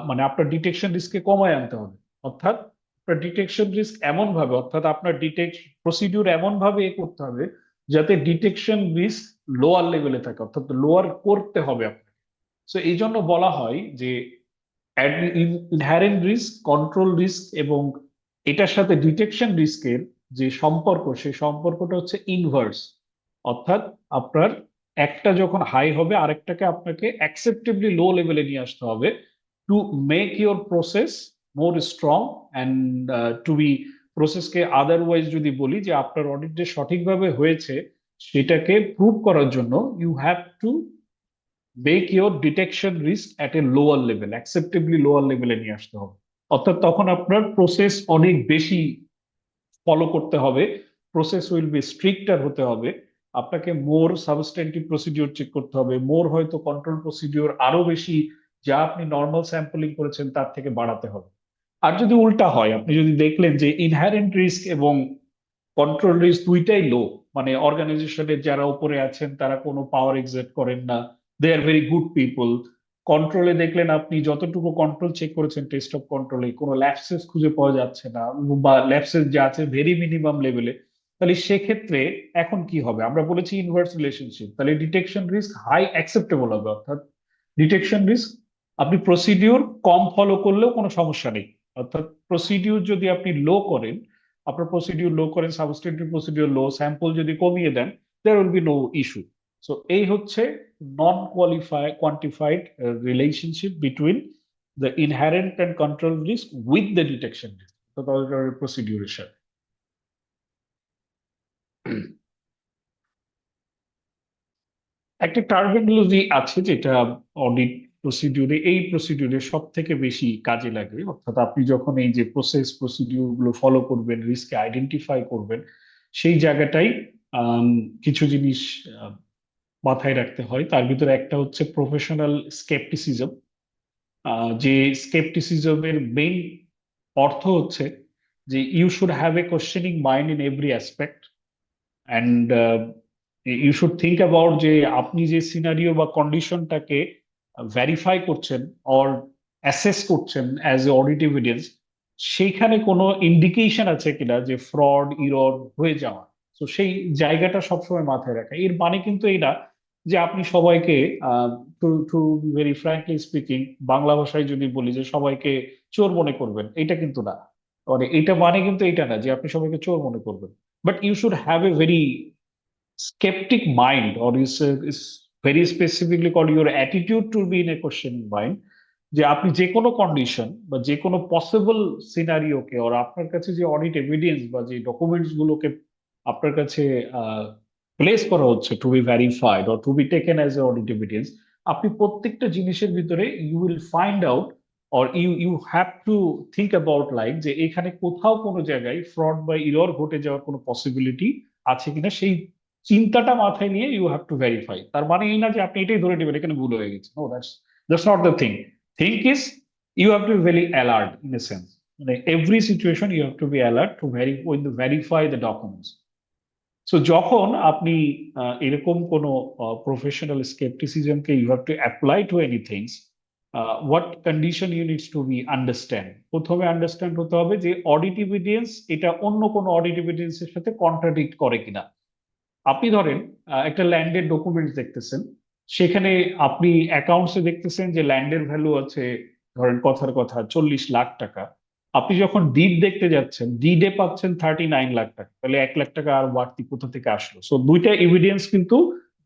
মানে আপনার ডিটেকশন রিস্ককে কমায় আনতে হবে। অর্থাৎ আপনার ডিটেকশন রিস্ক এমন ভাবে, অর্থাৎ আপনার ডিটেকশন প্রসিডিউর এমন ভাবে করতে হবে যাতে ডিটেকশন রিস্ক লোয়ার লেভেলে থাকে, অর্থাৎ লোয়ার করতে হবে আপনাকে। সো এই জন্য বলা হয় যে ইনহ্যারেন্ট রিস্ক, কন্ট্রোল রিস্ক এবং এটার সাথে ডিটেকশন রিস্কের যে সম্পর্ক, সেই সম্পর্কটা হচ্ছে ইনভার্স। অর্থাৎ আপনার একটা যখন হাই হবে, আরেকটাকে আপনাকে অ্যাকসেপ্টেবলি লো লেভেলে নিয়ে আসতে হবে, to make your process more strong and to be প্রসেসকে, আদারওয়াইজ যদি বলি যে আপনার অডিট যে সঠিকভাবে হয়েছে সেটাকে প্রুভ করার জন্য you have to make your detection risk at a lower level, acceptably lower লেভেলে নিয়ে আসতে হবে। অর্থাৎ তখন আপনার প্রসেস অনেক বেশি ফলো করতে হবে, প্রসেস উইল বি স্ট্রিক্টার হতে হবে, আপনাকে মোর সাবস্টেন্টিভ প্রসিডিওর চেক করতে হবে, মোর হয়তো কন্ট্রোল প্রসিডিওর আরো বেশি যা আপনি নর্মাল স্যাম্পলিং করেছেন তার থেকে বাড়াতে হবে। আর যদি উল্টা হয়, আপনি যদি দেখলেন যে ইনহেরেন্ট রিস্ক এবং কন্ট্রোল রিস্ক দুইটাই লো, মানে অর্গানাইজেশনের যারা উপরে আছেন তারা কোনো পাওয়ার এক্সার্ট করেন না, দে আর ভেরি গুড পিপল। কন্ট্রোলে দেখলেন আপনি যতটুকু কন্ট্রোল চেক করেছেন টেস্ট অফ কন্ট্রোলে কোনো ল্যাপসেস খুঁজে পাওয়া যাচ্ছে না, বা ল্যাপসেস যা আছে ভেরি মিনিমাম লেভেলে, তাহলে সেক্ষেত্রে এখন কি হবে? আমরা বলেছি ইনভার্স রিলেশনশিপ, তাহলে ডিটেকশন রিস্ক হাই অ্যাকসেপ্টেবল হবে, অর্থাৎ ডিটেকশন রিস্ক আপনি প্রসিডিওর কম ফলো করলেও কোনো সমস্যা নেই। অর্থাৎ প্রসিডিওর যদি আপনি লো করেন, আপনার প্রসিডিওর লো করেন, সাবস্টেন্টিভ প্রসিডিওর লো, স্যাম্পল যদি কমিয়ে দেন, there will be no issue. So এই হচ্ছে non quantified relationship between the inherent and control risk with the detection risk, তো তাদের প্রসিডিওরের সাথে। একটা টার্মিনোলজি আছে যেটা অডিট প্রসিডিউরে, এই প্রসিডিউরে সব থেকে বেশি কাজে লাগে, অর্থাৎ আপনি যখন এই যে প্রসিডিউর গুলো ফলো করবেন, রিস্ক আইডেন্টিফাই করবেন, সেই জায়গাটাই কিছু জিনিস আহ, মাথায় রাখতে হয়। তার ভিতরে একটা হচ্ছে প্রফেশনাল স্কেপটিসিজম। যে স্কেপটিসিজমের মেইন অর্থ হচ্ছে যে you should have a questioning mind in every aspect, and you should think about যে আপনি যে সিনারিও বা কন্ডিশনটাকে ভেরিফাই করছেন অর অ্যাসেস করছেন অ্যাজ এ অডিট এভিডেন্স, সেইখানে কোনো ইন্ডিকেশন আছে কিনা যে ফ্রড ইরর হয়ে যাওয়া। তো সেই জায়গাটা সবসময় মাথায় রাখা। এর মানে কিন্তু এই না যে আপনি সবাইকে, to to very frankly speaking, Bangla ভাষায় যদি বলি যে সবাইকে চোর মনে করবেন, এটা কিন্তু না। মানে এটা মানে কিন্তু এটা না যে আপনি সবাইকে চোর মনে করবেন, but you should have a very skeptic mind, or is very specifically called your attitude to be in a questioning mind, যে আপনি যে কোনো কন্ডিশন বা যে কোনো পসিবল সিনারিওকে, ওর আপনার কাছে যে অডিট এভিডেন্স বা যে ডকুমেন্টস গুলোকে আপনার কাছে প্লেস করা হচ্ছে to be verified or to be taken as a audit evidence, আপনি প্রত্যেকটা জিনিসের ভিতরে you will find out, or you have to think about like যে এখানে কোথাও কোনো জায়গায় ফ্রড বা ইরর ঘটে যাওয়ার কোনো পসিবিলিটি আছে কিনা, সেই চিন্তাটা মাথায় নিয়ে ইউ হ্যাভ টু ভেরিফাই। তার মানে এই না যে আপনি এটাই ধরে নেবেন এখানে ভুল হয়ে গেছে, no, that's not the thing. Thing is you have to be very alert in a sense. Like every situation, you have to be alert to verify the documents. So যখন আপনি এরকম কোনো প্রফেশনাল স্কেপটিসিজমকে you have to apply to any things, what condition you needs to be understand. প্রথমে understand হতে হবে যে audit evidence এটা অন্য কোনো অডিট এভিডেন্সের সাথে কন্ট্রাডিক্ট করে কিনা। আপনি ধরেন একটা ল্যান্ডের ডকুমেন্টস দেখতেছেন, সেখানে আপনি অ্যাকাউন্টসে দেখতেছেন যে ল্যান্ডের ভ্যালু আছে ধরেন কথার কথা 40 লাখ টাকা। আপনি যখন ডিড দেখতে যাচ্ছেন, ডিডে পাচ্ছেন 39 লাখ টাকা, তাহলে 1 লাখ টাকা আর বাড়তি কোথা থেকে আসলো? সো দুইটা এভিডেন্স কিন্তু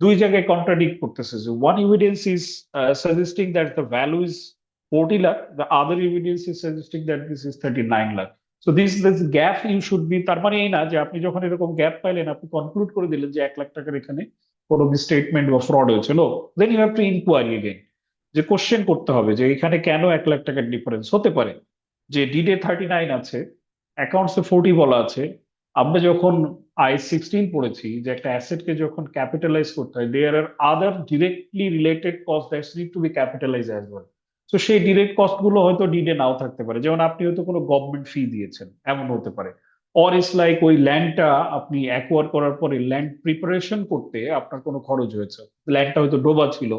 দুই জায়গায় কন্ট্রাডিক্ট করতেছে। যে one evidence is suggesting that the value is 40 lakh, the other evidence is suggesting that this is 39 lakh. So this gap you should be, তার মানে এই না যে আপনি যখন এরকম গ্যাপ পাইলেন আপনি কনক্লুড করে দিলেন যে 1 লাখ টাকার এখানে কোনো মিসস্টেটমেন্ট বা ফ্রড হয়েছিল। Then you have to inquiry again, যে কোশ্চেন করতে হবে যে এখানে কেন 1 লাখ টাকার ডিফারেন্স হতে পারে। যে ডিডে 39 আছে, অ্যাকাউন্টসে 40 বলা আছে। আমরা যখন I-16 পড়েছি যে একটা অ্যাসেটকে যখন ক্যাপিটালাইজ করতে হয়, there are other directly related cost that's need to be capitalize as well. তো সেই ডিরেক্ট কস্ট গুলো হয়তো ডিডে নাও থাকতে পারে, যেমন আপনি হয়তো কোনো গভর্নমেন্ট ফি দিয়েছেন, এমন হতে পারে। অর ইস লাইক ওই ল্যান্ডটা আপনি অ্যাকোয়ার করার পরে ল্যান্ড প্রিপারেশন করতে আপনার কোনো খরচ হয়েছে, ল্যান্ডটা হয়তো ডোবা ছিল,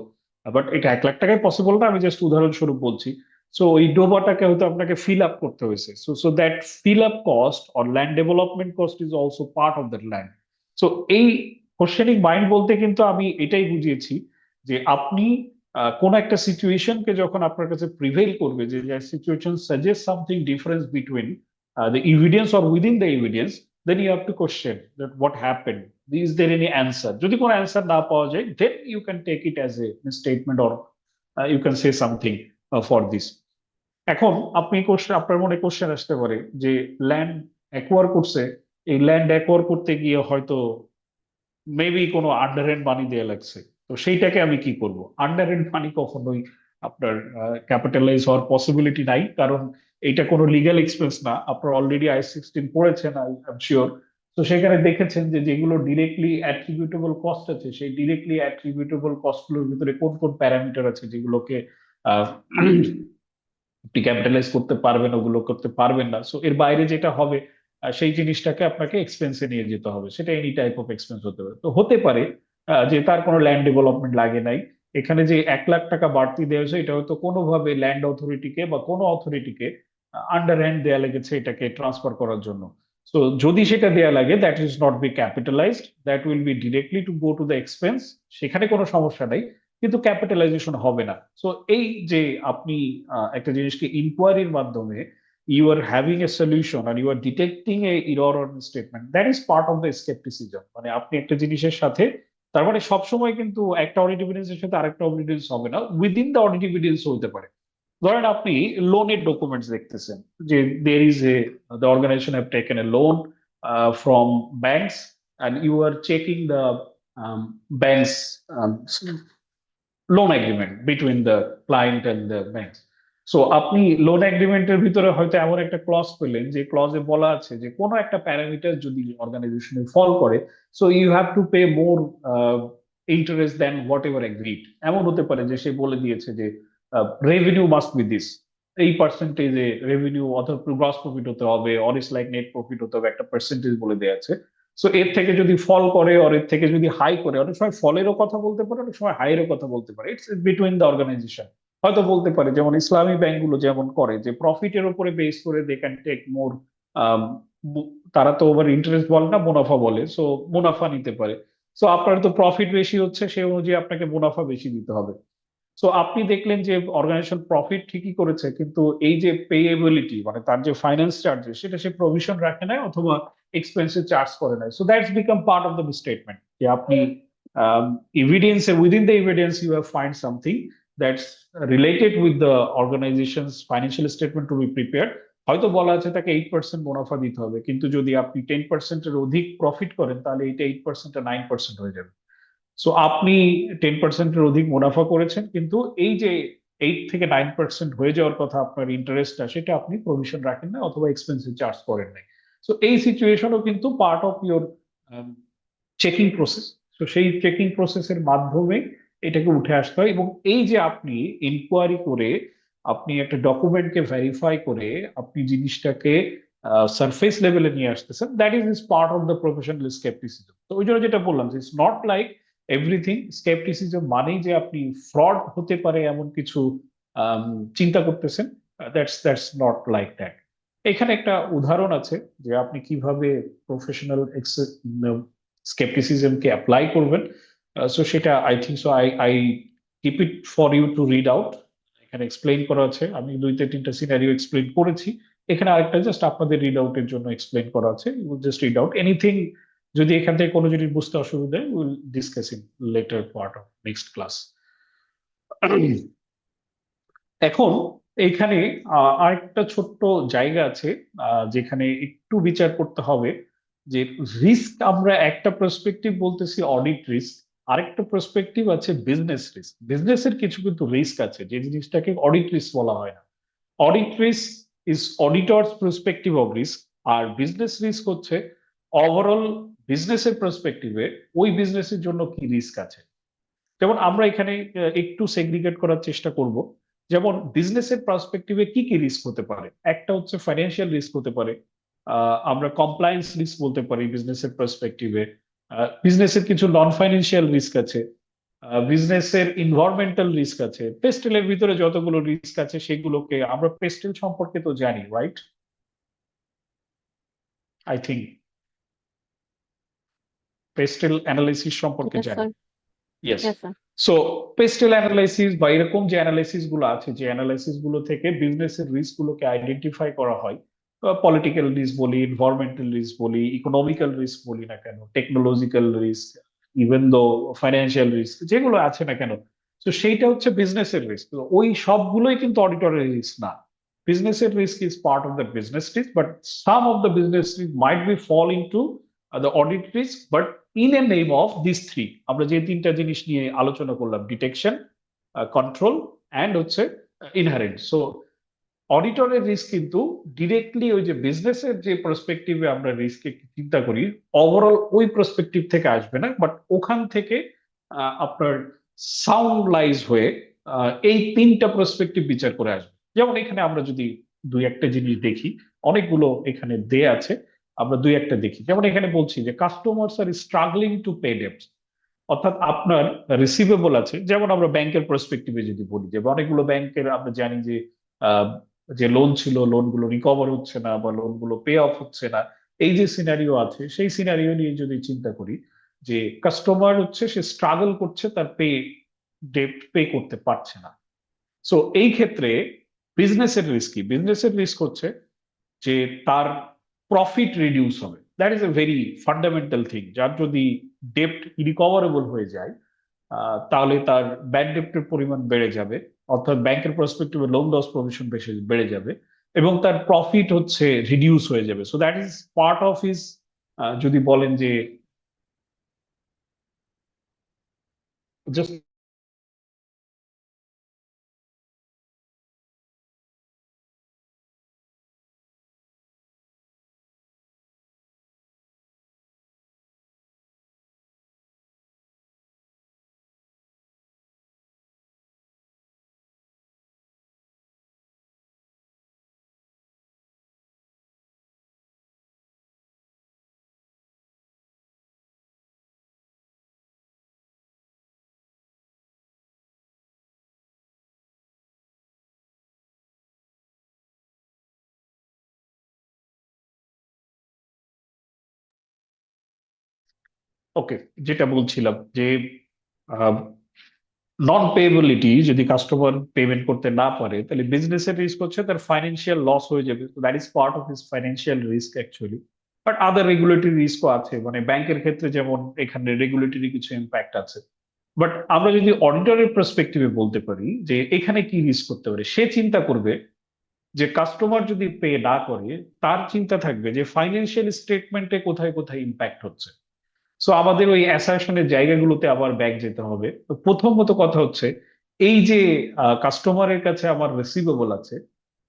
বাট এটা 1 লাখ টাকায় পসিবল না, আমি জাস্ট উদাহরণস্বরূপ বলছি। সো ওই ডোবাটাকে হয়তো আপনাকে ফিল আপ করতে হয়েছে, so so that fill up cost or land development cost is also part of that land. So এই কোশ্চেনিং মাইন্ড বলতে কিন্তু আমি এটাই বুঝিয়েছি যে আপনি কোন একটা সিচুয়েশনকে যখন আপনার কাছে প্রিভেইল করবে, যে situation suggest something difference between the evidence or within the evidence, then you have to question that what happened, is there any answer. যদি কোনো অ্যান্সার না পাওয়া যায়, then you can take it as a statement or you can say something for this. এখন আপনি question, আপনার মনে question আসতে পারে যে ল্যান্ড অ্যাকোয়ার করছে, এই ল্যান্ড অ্যাকোয়ার করতে গিয়ে হয়তো মেবি কোনো আন্ডারহ্যান্ড মানি দেয়া লাগছে, তো সেইটাকে আমি কি করব? আন্ডারহ্যান্ড মানি কখনোই আপনার ক্যাপিটালাইজ হওয়ার পসিবিলিটি নাই, কারণ এটা কোনো লিগ্যাল এক্সপেন্স না। আপনার অলরেডি I-16 পড়েছেন, আই এম শিওর। তো সেখানে দেখেছেন যে যেগুলো ডিরেক্টলি অ্যাট্রিবিউটেবল কস্ট আছে, সেই ডিরেক্টলি অ্যাট্রিবিউটেবল কস্টগুলোর ভিতরে কোন কোন প্যারামিটার আছে যেগুলোকে আহ, আপনি ক্যাপিটালাইজ করতে পারবেন, ওগুলো করতে পারবেন না। সো এর বাইরে যেটা হবে সেই জিনিসটাকে আপনাকে এক্সপেন্সে নিয়ে যেতে হবে। সেটা এনি টাইপ অফ এক্সপেন্স হতে পারে। তো হতে পারে যে তার কোনো ল্যান্ড ডেভেলপমেন্ট লাগে নাই, এখানে যে 1 লাখ টাকা বাড়তি দেওয়া হয়েছে এটা হয়তো কোনোভাবে ল্যান্ড অথরিটিকে বা কোনো অথরিটিকে আন্ডার হ্যান্ড দেওয়া লেগেছে এটাকে ট্রান্সফার করার জন্য। তো যদি সেটা দেওয়া লাগে, that is not be capitalized, that will be directly to go to the expense. সেখানে কোনো সমস্যা নেই, কিন্তু ক্যাপিটালাইজেশন হবে না। সো এই যে আপনি একটা জিনিসকে ইনকোয়ারির মাধ্যমে you are having a solution আর you are detecting a error on statement, that is part of the skepticism. মানে আপনি একটা জিনিসের সাথে, তার মানে সবসময় কিন্তু একটা অডিট এভিডেন্সের সাথে আরেকটা অডিট এভিডেন্স হবে না, উইদিন দ্য অডিট এভিডেন্স হতে পারে। ধরেন আপনি লোনের ডকুমেন্টস দেখতেছেন যে there is a, the organization have taken a loan from banks and you are checking the bank's loan agreement between the client and the bank. So আপনি loan এগ্রিমেন্টের ভিতরে হয়তো এমন একটা ক্লজ পেলেন যে ক্লজে বলা আছে যে কোনো একটা প্যারামিটার যদি অর্গানাইজেশনে ফল করে, so you have to pay more interest then whatever agreed. এমন হতে পারে যে সে বলে দিয়েছে যে রেভিনিউ মাস্ট বি দিস, এই পার্সেন্টেজে রেভিনিউ অথবা গ্রস প্রফিট হতে হবে, or is like net profit হতে হবে, একটা পার্সেন্টেজ বলে দেওয়া আছে। সো এর থেকে যদি ফল করে আর এর থেকে যদি হাই করে, অনেক সময় ফলেরও কথা বলতে পারে, অনেক সময় হাইয়েরও কথা বলতে পারে, ইটস বিটুইন দ্য অর্গানাইজেশন। হয়তো বলতে পারে, যেমন ইসলামী ব্যাংকগুলো যেমন করে যে প্রফিটের উপরে বেস করে দে ক্যান টেক মোর, তারা তো ওভার ইন্টারেস্ট বলে না, মুনাফা বলে, সো মুনাফা নিতে পারে। সো আপনার তো প্রফিট বেশি হচ্ছে, সেই অনুযায়ী আপনাকে মুনাফা বেশি দিতে হবে। সো আপনি দেখলেন যে অর্গানাইজেশন প্রফিট ঠিকই করেছে, কিন্তু এই যে পেয়েবিলিটি মানে তার যে ফাইন্যান্স চার্জেস সেটা সে প্রভিশন রাখে নাই অথবা এক্সপেন্সিভ চার্জ করে নাই। So that's become part of the statement যে আপনি evidence, within the evidence you have find something that's related with the organization's financial statement to be prepare. হয়তো বলা আছে তাকে 8% মুনাফা দিতে হবে, কিন্তু যদি আপনি 10%-এর অধিক প্রফিট করেন তাহলে এটা 8% 9% হয়ে যাবে। সো আপনি 10%-এর অধিক মুনাফা করেছেন, কিন্তু এই যে 8 থেকে 9% হয়ে যাওয়ার কথা আপনার ইন্টারেস্টটা, সেটা আপনি প্রভিশন রাখেন না অথবা এক্সপেন্সিভ চার্জ করেন নাই। সো এই সিচুয়েশনও কিন্তু part of your checking process. তো সেই চেকিং প্রসেসের মাধ্যমে এটাকে উঠে আসতে হয়, এবং এই যে আপনি ইনকোয়ারি করে আপনি একটা ডকুমেন্টকে ভেরিফাই করে আপনি জিনিসটাকে সারফেস লেভেলে নিয়ে আসতেছেন, that is part of the professional scepticism. তো ওই জন্য যেটা বললাম, it's not like everything scepticism মানেই যে আপনি ফ্রড হতে পারে এমন কিছু চিন্তা করতেছেন, দ্যাটস নট লাইক দ্যাট। এখানে একটা উদাহরণ আছে যে আপনি কিভাবে প্রফেশনাল স্কেপটিসিজমকে অ্যাপ্লাই করবেন। সো সেটা I think so I keep it for you to read out. এখানে এক্সপ্লেইন করা আছে, আমি 2-3টা সিনারিও এক্সপ্লেইন করেছি। এখানে আরেকটা জাস্ট আপনাদের রিড আউটের জন্য এক্সপ্লেইন করা আছে, you just read out anything. যদি এখান থেকে কোনো জিনিস বুঝতে অসুবিধা হয়, will discuss in later part of next class. এখন এইখানে আরেকটা ছোট্ট জায়গা আছে যেখানে একটু বিচার করতে হবে যে রিস্ক, আমরা একটা পার্সপেক্টিভ বলতেছি অডিট রিস্ক, আরেকটা পার্সপেক্টিভ আছে বিজনেস রিস্ক। বিজনেসের কিছু কিন্তু রিস্ক আছে যে জিনিসটাকে অডিট রিস্ক বলা হয় না। Audit risk is auditors perspective of risk, আর বিজনেস রিস্ক হচ্ছে ওভারঅল বিজনেসের পার্সপেক্টিভে ওই বিজনেসের জন্য কি রিস্ক আছে। যেমন আমরা এখানে একটু সেগ্রিগেট করার চেষ্টা করব, যেমন বিজনেসের পার্সপেক্টিভে কি কি রিস্ক হতে পারে। একটা হচ্ছে ফাইন্যান্সিয়াল রিস্ক হতে পারে, আমরা কমপ্লায়েন্স রিস্ক বলতে পারি বিজনেসের পার্সপেক্টিভে। বিজনেসের কিছু নন ফাইন্যান্সিয়াল রিস্ক আছে, বিজনেসের ইনভায়রনমেন্টাল রিস্ক আছে, পেস্টেলের ভিতরে যতগুলো রিস্ক আছে সেগুলোকে আমরা, পেস্টেল সম্পর্কে তো জানি, right? I think pastel analysis সম্পর্কে ইয়েস জানি। Sir. Yes. Yes sir. So pastel analysis বা এরকম যে অ্যানালাইসিস গুলো আছে, যে অ্যানালাইসিস গুলো থেকে বিজনেসের রিস্ক গুলোকে আইডেন্টিফাই করা হয়। পলিটিক্যাল রিস্ক বলি, এনভায়রনমেন্টাল রিস্ক বলি, ইকোনমিক্যাল রিস্ক বলি না কেন, technological risk, even though financial risk যেগুলো আছে না কেন, তো সেইটা হচ্ছে বিজনেসের রিস্ক। ওই সবগুলোই কিন্তু অডিটরের রিস্ক না। বিজনেসের risk is part of the business risk, but some of the business risk might be fall into the audit risk, but in a name of this three. আমরা যে তিনটা জিনিস নিয়ে আলোচনা করলাম, ডিটেকশন, কন্ট্রোল অ্যান্ড হচ্ছে ইনহারেন্ট। সো অডিটরের risk কিন্তু ডিরেক্টলি ওই যে বিজনেসের যে পার্সপেক্টিভে আমরা রিস্ক চিন্তা করি, ওভারঅল ওই পার্সপেক্টিভ থেকে আসবে না, বাট ওখান থেকে আপনার সাউন্ড লাইজ হয়ে এই তিনটা পার্সপেক্টিভ বিচার করে আসবে। যেমন এখানে আমরা যদি দুই একটা জিনিস দেখি, অনেকগুলো এখানে দেয়া আছে, আমরা দুই একটা দেখি। যেমন এখানে বলছি যে customers R struggling to pay dates, অর্থাৎ আপনার রিসিভেবল আছে। যেমন আমরা ব্যাংকের পার্সপেক্টিভে যদি বলি, যে অনেকগুলো ব্যাংকের আমরা জানি যে আহ, যে লোন ছিল, লোনগুলো রিকভার হচ্ছে না বা লোনগুলো পে অফ হচ্ছে না, এই যে সিনারিও আছে, সেই সিনারিও নিয়ে যদি চিন্তা করি যে কাস্টমার হচ্ছে সে স্ট্রাগল করছে, তার ডেট পে করতে পারছে না। সো এই ক্ষেত্রে বিজনেসের রিস্ক কি? বিজনেসের রিস্ক হচ্ছে যে তার প্রফিট রিডিউস হবে। That is a very fundamental thing. যার যদি ডেপ্ট রিকভারেবল হয়ে যায়, তাহলে তার ব্যাড ডেপ্টের পরিমাণ বেড়ে যাবে, অর্থাৎ ব্যাংকের পার্সপেক্টিভে লোন লস প্রভিশন বেশি বেড়ে যাবে, এবং তার প্রফিট হচ্ছে রিডিউস হয়ে যাবে। So that is part of his, যদি বলেন যে জাস্ট ওকে, যেটা বলছিলাম যে নন পেয়েবিলিটি, যদি কাস্টমার পেমেন্ট করতে না পারে, তাহলে বিজনেসের রিস্ক হচ্ছে তার ফাইন্যান্সিয়াল লস হয়ে যাবে। That is part of his financial risk actually. But other regulatory রিস্কও আছে, মানে ব্যাংকের ক্ষেত্রে যেমন এখানে রেগুলেটরি কিছু ইম্প্যাক্ট আছে। বাট আমরা যদি অডিটরের পার্সপেক্টিভে বলতে পারি যে এখানে কি রিস্ক করতে পারে, সে চিন্তা করবে যে কাস্টমার যদি পে না করে, তার চিন্তা থাকবে যে ফাইন্যান্সিয়াল স্টেটমেন্টে কোথায় কোথায় ইম্প্যাক্ট হচ্ছে। সো আমাদের ওই অ্যাসারশনের জায়গাগুলোতে আবার ব্যাক যেতে হবে। তো প্রথমত কথা হচ্ছে, এই যে কাস্টমারের কাছে আমার রিসিভেবল আছে,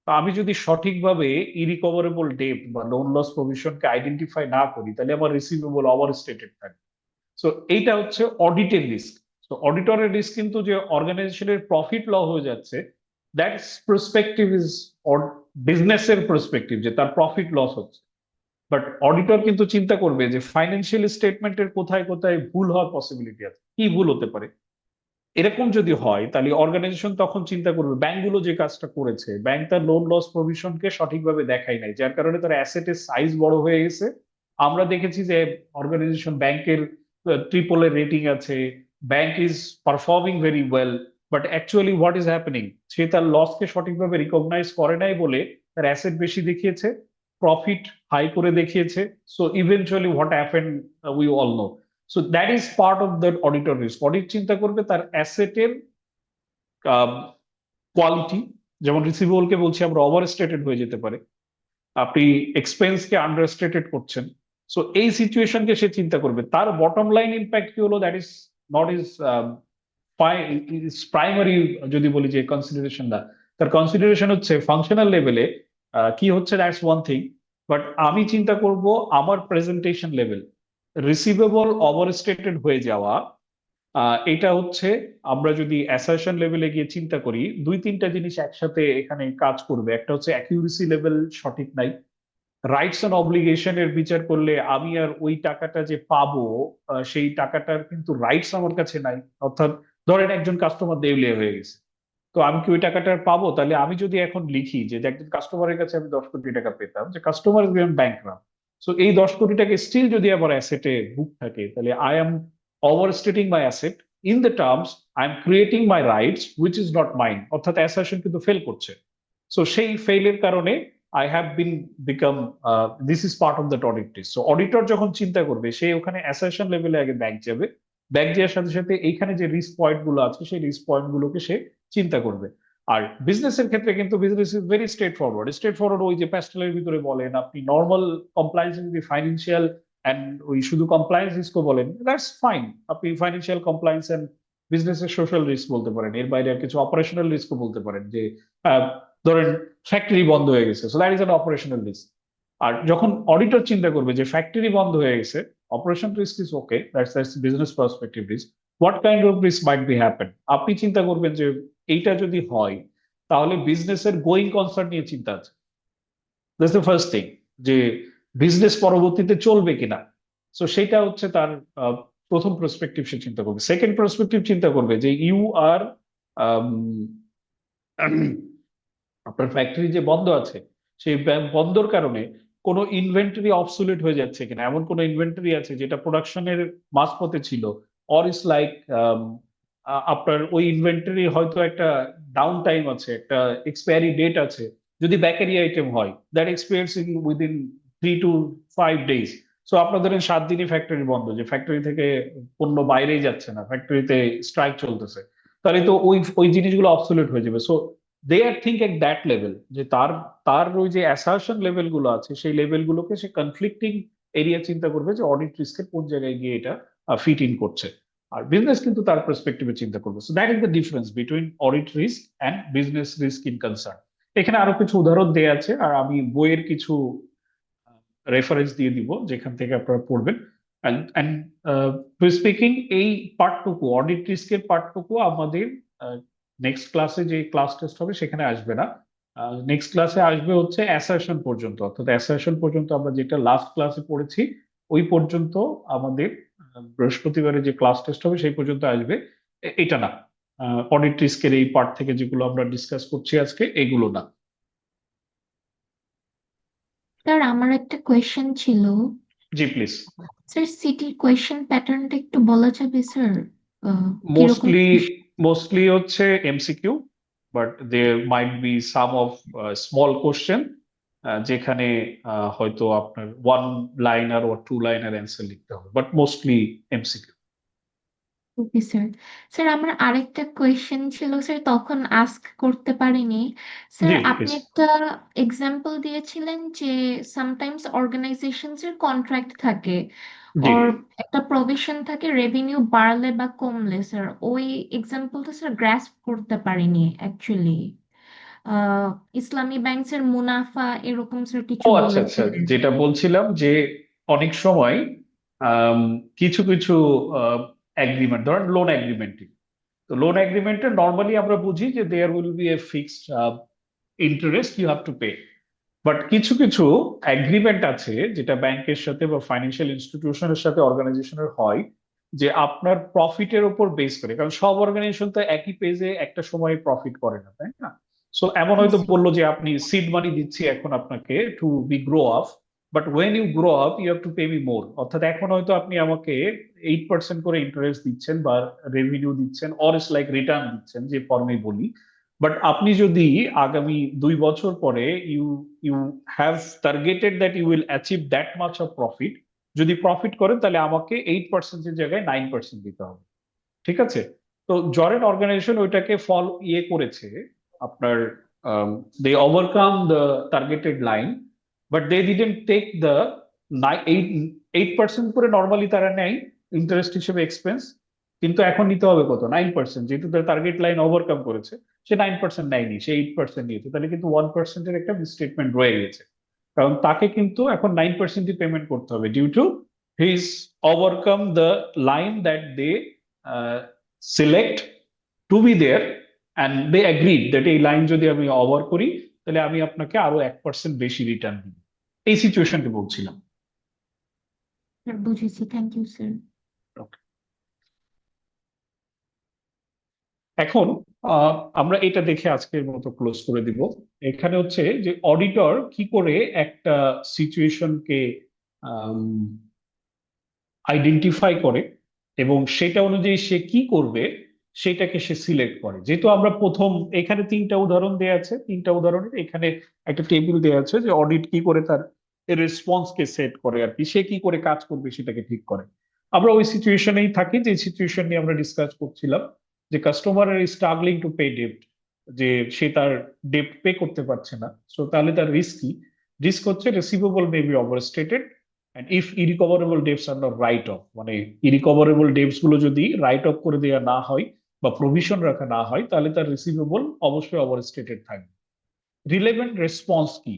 তো আমি যদি সঠিকভাবে ইরিকভারেবল ডেট বা লোন লস প্রভিশনকে আইডেন্টিফাই না করি, তাহলে আমার রিসিভেবল ওভার স্টেটেড থাকে। সো এইটা হচ্ছে অডিটের রিস্ক। তো অডিটরের রিস্ক কিন্তু যে অর্গানাইজেশনের প্রফিট ল হয়ে যাচ্ছে, দ্যাটস পার্সপেক্টিভ ইজ বিজনেসের পার্সপেক্টিভ, যে তার প্রফিট লস হচ্ছে। বাট অডিটর কিন্তু চিন্তা করবে যে ফাইন্যান্সিয়াল স্টেটমেন্টের কোথায় কোথায় ভুল হওয়ার পসিবিলিটি আছে, কি ভুল হতে পারে। এরকম যদি হয়, তাহলে অর্গানাইজেশন তখন চিন্তা করবে ব্যাংকগুলো যে কাজটা করেছে, ব্যাংক তার লোন লস প্রভিশনকে সঠিকভাবে দেখায় নাই, যার কারণে তার অ্যাসেটের সাইজ বড় হয়ে গেছে। আমরা দেখেছি যে অর্গানাইজেশন ব্যাংকের ট্রিপল এর রেটিং আছে, bank is performing very well, but actually what is happening, সে তার লসকে সঠিকভাবে রিকগনাইজ করে নাই বলে তার অ্যাসেট বেশি দেখিয়েছে, প্রফিট হাই করে দেখিয়েছে। So eventually what happen, we all know. So that is part of that auditor risk. Audit চিন্তা করবে তার অ্যাসেটের কোয়ালিটি, যেমন রিসিভেবলকে বলছি আমরা ওভার স্টেটেড হয়ে যেতে পারে, আপনি এক্সপেন্সকে আন্ডার স্টেটেড করছেন। সো এই সিচুয়েশনকে সে চিন্তা করবে, তার বটম লাইন ইম্প্যাক্ট কি হলো, that is not is primary. যদি বলি যে কনসিডারেশন না, তার কনসিডারেশন হচ্ছে ফাংশনাল লেভেলে কি হচ্ছে, দ্যাটস ওয়ান থিং। বাট আমি চিন্তা করব আমার presentation level, receivable over stated হয়ে যাওয়া, এটা হচ্ছে, আমরা যদি অ্যাসারশন লেভেলে গিয়ে চিন্তা করি, দুই তিনটা জিনিস একসাথে এখানে কাজ করবে। একটা হচ্ছে অ্যাকিউরেসি লেভেল সঠিক নাই। রাইটস এন্ড অব্লিগেশনের বিচার করলে আমি আর ওই টাকাটা যে পাবো, সেই টাকাটার কিন্তু রাইটস আমার কাছে নাই। অর্থাৎ ধরেন একজন কাস্টমার দেউলিয়া হয়ে গেছে, তো আমি কি ওই টাকাটা আর পাবো? তাহলে আমি যদি এখন লিখি যে একজন কাস্টমারের কাছে আমি 10 কোটি টাকা পেতাম, যে কাস্টমার ইজ ব্যাংকরাপ্ট, সো এই 10 কোটি টাকা স্টিল যদি আমার অ্যাসেটে বুক থাকে, তাহলে I am overstating my asset in the terms, I am creating my rights which is not mine, অর্থাৎ অ্যাসারশন কিন্তু ফেল করছে। সো সেই ফেইলের কারণে I have been become, this is part of that audit test. So auditor যখন চিন্তা করবে, সে ওখানে অ্যাসারশন লেভেলে আগে ব্যাংক যাবে, ব্যাংক যাওয়ার সাথে সাথে এইখানে যে রিস্ক পয়েন্ট গুলো আছে, সেই রিস্ক পয়েন্ট গুলোকে সে চিন্তা করবে। আর বিজনেসের ক্ষেত্রে কিন্তু business is very straight forward. Straight forward ওই যে প্যাস্টেলের ভিতরে বলেন, আপনি নর্মাল কমপ্লায়েন্স যদি ফাইন্যান্সিয়াল অ্যান্ড ওই শুধু কমপ্লায়েন্স রিস্কও বলেন, দ্যাটস ফাইন। আপনি ফাইন্যান্সিয়াল কমপ্লায়েন্স অ্যান্ড বিজনেসের সোশ্যাল রিস্ক বলতে পারেন, এর বাইরে আর কিছু অপারেশনাল রিস্কও বলতে পারেন, যে ধরেন ফ্যাক্টরি বন্ধ হয়ে গেছে, so that is an operational risk. আর যখন অডিটর চিন্তা করবে যে ফ্যাক্টরি বন্ধ হয়ে গেছে, operation risk is okay, that's business perspective risk, what kind of risk might be happen. আপনি চিন্তা করবেন যে এইটা যদি হয় তাহলে বিজনেসের গোয়িং কনসার্ন নিয়ে চিন্তা আছে। দ্যাটস দ্য ফার্স্ট থিং, যে বিজনেস পরবর্তীতে চলবে কিনা। সো সেটা হচ্ছে তার প্রথম পার্সপেক্টিভ সে চিন্তা করবে। সেকেন্ড পার্সপেক্টিভ চিন্তা করবে যে ইউ আর আপনার ফ্যাক্টরি যে বন্ধ আছে সেই বন্ধর কারণে কোনো ইনভেন্টরি অবসোলিউট হয়ে যাচ্ছে কিনা, এমন কোনো ইনভেন্টরি আছে যেটা প্রোডাকশনের মাঝপথে ছিল, অর ইস লাইক আপনার ওই ইনভেন্টরি হয়তো একটা ডাউন টাইম আছে, একটা এক্সপায়ারি ডেট আছে। যদি বেকারি আইটেম হয়, that expires in within 3 to 5 days। So আপনার ধরেন 7 দিনই ফ্যাক্টরি বন্ধ, যে ফ্যাক্টরি থেকে পণ্য বাইরেই যাচ্ছে না, ফ্যাক্টরিতে স্ট্রাইক চলতেছে, তাহলে তো ওই ওই জিনিসগুলো অবসোলিউট হয়ে যাবে। So they are think at that level, যে তার তার ওই যে অ্যাসারশন লেভেল গুলো আছে সেই লেভেল গুলোকে সে কনফ্লিক্টিং এরিয়া চিন্তা করবে যে অডিট রিস্কের কোন জায়গায় গিয়ে এটা ফিট ইন করছে। আর বিজনেস কিন্তু তার পার্সপেক্টিভে চিন্তা করবে। So that is the difference between audit risk and business risk in concern. এখানে আরো কিছু উদাহরণ দেওয়া আছে, আর আমি বইয়ের কিছু রেফারেন্স দিয়ে দিব যেখান থেকে আপনারা পড়বেন। অ্যান্ড স্পিকিং, এই পার্টটুকু অডিট রিস্কের পার্টটুকু আমাদের নেক্সট ক্লাসে যে ক্লাস টেস্ট হবে সেখানে আসবে না। নেক্সট ক্লাসে আসবে হচ্ছে অ্যাসারশন পর্যন্ত, অর্থাৎ অ্যাসারশন পর্যন্ত আমরা যেটা লাস্ট ক্লাসে পড়েছি ওই পর্যন্ত আমাদের বৃহস্পতিবারে যে ক্লাস টেস্ট হবে সেই পর্যন্ত আসবে। এটা না, অডিট রিস্কের এই পার্ট থেকে যেগুলো আমরা ডিসকাস করছি আজকে এগুলো না। স্যার আমার একটা কোয়েশ্চেন ছিল। জি প্লিজ। স্যার সিটির কোয়েশ্চেন প্যাটার্নটা একটু বলা যাবে স্যার? কিরকম? মোস্টলি হচ্ছে MCQ, but there might be some of small question যেখানে হয়তো আপনার 1 লাইনার ও 2 লাইনার অ্যান্সার লিখতে হবে, but mostly MCQ. Okay sir. Sir আমার আরেকটা কোয়েশ্চেন ছিল স্যার, তখন আস্ক করতে পারিনি। স্যার জি আপনি প্লিজ। একটা এক্সাম্পল দিয়েছিলেন যে সামটাইমস অর্গানাইজেশনস এর কন্ট্রাক্ট থাকে, জি ওর একটা প্রভিশন থাকে রেভিনিউ বাড়লে বা কমলে। স্যার ওই এক্সাম্পলটা স্যার গ্রাস্প করতে পারিনি অ্যাকচুয়ালি। ইসলামী ব্যাংকস এর মুনাফা এরকম স্যার কিছু ও আচ্ছা আচ্ছা, বলেছিলেন। যেটা বলছিলাম যে অনেক সময় আম, কিছু কিছু এগ্রিমেন্ট, ধরেন লোন এগ্রিমেন্ট, তো লোন এগ্রিমেন্টে নর্মালি আমরা বুঝি যে there will be a fixed interest you have to pay. But কিছু কিছু এগ্রিমেন্ট আছে যেটা ব্যাংকের সাথে বা ফাইন্যান্সিয়াল ইনস্টিটিউশনের সাথে অর্গানাইজেশনের হয়, যে আপনার প্রফিটের উপর বেস করে, কারণ সব অর্গানাইজেশন তো একই পেজে একটা সময় প্রফিট করে না, তাই না? সো এমন হয়তো বললো যে আপনি সিড মানি দিচ্ছি এখন আপনাকে to be grow up, but when you grow up you have to pay me more. অর্থাৎ এখন হয়তো আপনি আমাকে 8% করে ইন্টারেস্ট দিচ্ছেন বা রেভিনিউ দিচ্ছেন, অর ইস লাইক রিটার্ন দিচ্ছেন যে ফর্মে বলি, বাট আপনি যদি আগামী 2 বছর পরে you you have targeted that you will achieve that much of profit, যদি প্রফিট করেন তাহলে আমাকে 8%-এর জায়গায় 9% দিতে হবে। ঠিক আছে? তো জরেন অর্গানাইজেশন ওইটাকে ফল করেছে আপনার, they overcome the targeted line, but they didn't take the 8% করে নর্মালি তারা নেয় ইন্টারেস্ট হিসেবে এক্সপেন্স, কিন্তু এখন নিতে হবে কত, 9%, যেহেতু তার টার্গেট লাইন ওভারকাম করেছে। সে 9% নেয়নি, সে 8% নিয়েছে, তাহলে কিন্তু 1%-এর একটা মিসস্টেটমেন্ট রয়ে গেছে, কারণ তাকে কিন্তু এখন 9%ই পেমেন্ট করতে হবে due to his overcome the line that they select to be there, and they agreed that এই লাইন যদি আমি ওভার করি তাহলে আমি আপনাকে আরো 1% বেশি রিটার্ন দিব। এই সিচুয়েশনকে বলছিলাম। স্যার বুঝেছি, থ্যাংক ইউ স্যার। এখন আমরা এটা দেখে আজকের মতো ক্লোজ করে দিব। এখানে হচ্ছে যে অডিটর কি করে একটা সিচুয়েশনকে আইডেন্টিফাই করে এবং সেটা অনুযায়ী সে কি করবে সেটাকে সে সিলেক্ট করে। যেহেতু আমরা প্রথম এখানে 3টা উদাহরণ দেওয়া আছে, 3টা উদাহরণের এখানে একটা টেবিল দেওয়া আছে যে অডিট কি করে তার রেসপন্সকে সেট করে আর কি, সে কি করে কাজ করবে সেটাকে ঠিক করে। আমরা ওই সিচুয়েশনেই থাকি যে সিচুয়েশন নিয়ে আমরা ডিসকাস করছিলাম, যে কাস্টমার স্ট্রাগলিং টু পে ডেপ্ট, যে সে তার ডেপ্ট পে করতে পারছে না। সো তাহলে তার রিস্ক কি? রিস্ক হচ্ছে receivable may be overstated, and if irrecoverable debts are not write off, মানে ইরিকভারেবল ডেবস গুলো যদি রাইট অফ করে দেওয়া না হয় বা প্রভিশন রাখা না হয় তাহলে তার রিসিভেবল অবশ্যই ওভারস্টেটেড থাকবে। রিলেভেন্ট রেসপন্স কি?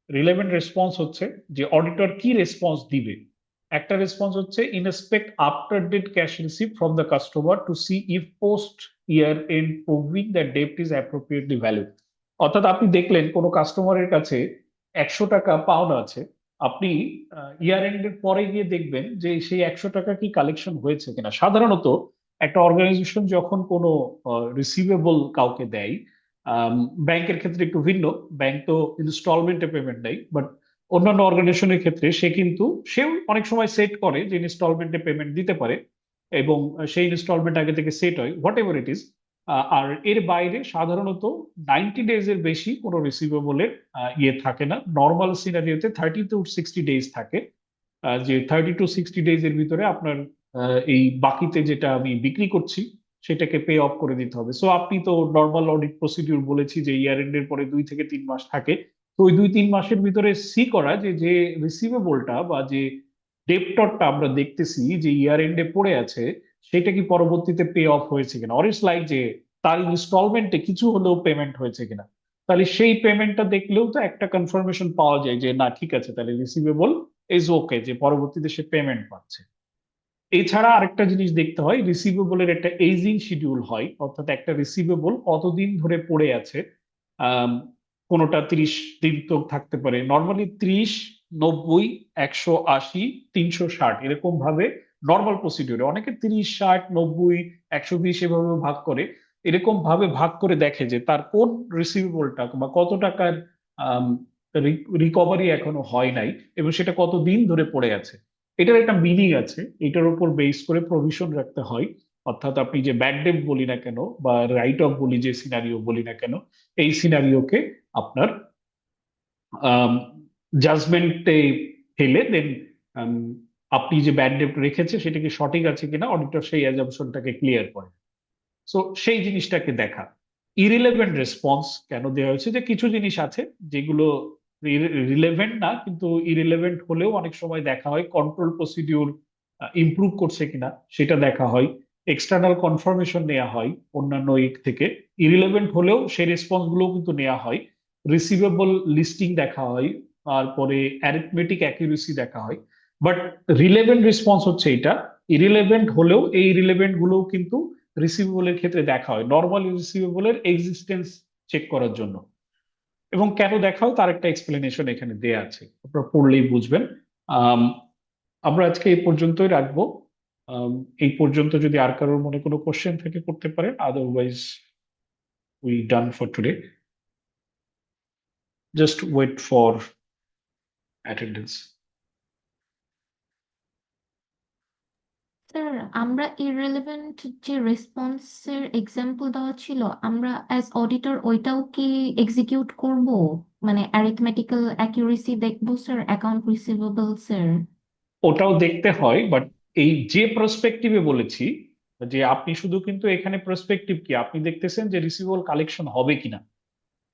রিলেভেন্ট রেসপন্স হচ্ছে যে অডিটর কি রেসপন্স দিবে। একটা রেসপন্স হচ্ছে inspect after date cash receive from the customer to see if post year end proving that debt is appropriately valued. অর্থাৎ আপনি দেখলেন কোনো কাস্টমারের কাছে 100 টাকা পাওনা আছে, আপনি ইয়ার এন্ডের পরে গিয়ে দেখবেন যে সেই 100 টাকা কি কালেকশন হয়েছে কিনা। সাধারণত একটা অর্গানাইজেশন যখন কোনো রিসিভেবল কাউকে দেয়, ব্যাংকের ক্ষেত্রে একটু ভিন্ন, ব্যাংক তো ইনস্টলমেন্টে পেমেন্ট দেয়, বাট অন্যান্য অর্গানাইজেশনের ক্ষেত্রে সেও অনেক সময় সেট করে যে ইনস্টলমেন্টে পেমেন্ট দিতে পারে, এবং সেই ইনস্টলমেন্ট আগে থেকে সেট হয়, হোয়াট এভার ইট ইজ। আর এর বাইরে সাধারণত 90 ডেজ এর বেশি কোনো রিসিভেবলের ইয়ে থাকে না। নর্মাল সিনারিওতে 30 to 60 ডেজ থাকে। যে 30 to 60 ডেজ এর ভিতরে আপনার এই বাকিতে যেটা আমি বিক্রি করছি সেটাকে পে অফ করে দিতে হবে। সো আপনি তো নর্মাল অডিট প্রসিডিউর বলেছি যে ইয়ার এন্ড এর পরে 2 থেকে 3 মাস থাকে। তো ওই 2-3 মাসের ভিতরে সি করা যে যে রিসিভেবলটা বা যে ডেপ্টরটা আমরা দেখতেছি যে ইয়ার এন্ডে পড়ে আছে, সেটা কি পরবর্তীতে পে অফ হয়েছে কিনা, অর ইটস লাইক যে তার ইনস্টলমেন্টে কিছু হলেও পেমেন্ট হয়েছে কিনা। তাহলে সেই পেমেন্টটা দেখলেও তো একটা কনফার্মেশন পাওয়া যায় যে না, ঠিক আছে, তাহলে রিসিভেবল ইজ ওকে, যে পরবর্তীতে সে পেমেন্ট পাচ্ছে। এছাড়া আরেকটা জিনিস দেখতে হয়, রিসিভেবলের একটা এইজিং শিডিউল হয়, অর্থাৎ একটা রিসিভেবল কতদিন ধরে পড়ে আছে। আম, কোনোটা 30 দিন তো থাকতে পারে, নর্মালি 30, 90, 180, 360 এরকম ভাবে নর্মাল প্রসিডিউরে অনেকে 30, 60, 90, 120 এভাবে ভাগ করে। এরকম ভাবে ভাগ করে দেখে যে তার কোন রিসিভেবলটা বা কত টাকার রিকভারি এখনো হয় নাই, এবং সেটা কতদিন ধরে পড়ে আছে। এটার একটা মিনিং আছে, এটার উপর বেস করে প্রভিশন রাখতে হয়। অর্থাৎ আপনি যে ব্যাড ডেট বলি না কেন বা রাইট অফ বলি, যে সিনারিও বলি না কেন, এই সিনারিওকে আপনার জাজমেন্টে ফেলে দেন আপনি যে ব্যাড ডেট রেখেছে সেটা কি সঠিক আছে কিনা, অডিটর সেই অ্যাজাম্পশনটাকে ক্লিয়ার করে। সো সেই জিনিসটাকে দেখা। ইরিলেভেন্ট রেসপন্স কেন দেওয়া হয়েছে, যে কিছু জিনিস আছে যেগুলো রিলেভেন্ট না, কিন্তু ইরিলেভেন্ট হলেও অনেক সময় দেখা হয় কন্ট্রোল প্রসিডিউর ইমপ্রুভ করছে কিনা সেটা দেখা হয়, এক্সটার্নাল কনফার্মেশন নেওয়া হয় অন্যান্য ইক থেকে। ইরিলেভেন্ট হলেও সেই রেসপন্স গুলো কিন্তু নেওয়া হয়, রিসিভেবল লিস্টিং দেখা হয়, তারপরে অ্যারিথমেটিক অ্যাকিউরেসি দেখা হয়। বাট রিলেভেন্ট রেসপন্স হচ্ছে এটা। ইরিলেভেন্ট হলেও এই রিলেভেন্ট গুলোও কিন্তু রিসিভেবলের ক্ষেত্রে দেখা হয়, নর্মাল রিসিভেবলের এক্সিস্টেন্স চেক করার জন্য। এবং কেন দেখা হয় তার একটা এক্সপ্লেনেশন এখানে দেয়া আছে, আপনারা পড়লেই বুঝবেন। আম, আমরা আজকে এই পর্যন্তই রাখবো। আম, এই পর্যন্ত যদি আর কারোর মনে কোনো কোশ্চেন থাকে করতে পারেন, otherwise we done for today. Just wait for attendance. Sir, আমরা ইররিলেভেন্ট যে রেসপন্সের এক্সাম্পল দেওয়া ছিল, আমরা অ্যাজ অডিটর ওইটাও কি এক্সিকিউট করব? মানে অ্যারিথমেটিক্যাল অ্যাকিউরেসি দেখবো স্যার, অ্যাকাউন্ট রিসিভেবলস এর? ওটাও দেখতে হয়, বাট এই যে প্রসপেক্টিভে বলেছি, যে আপনি শুধু কিন্তু এখানে প্রসপেক্টিভ কি আপনি দেখতেছেন যে রিসিভেবল কালেকশন হবে কিনা।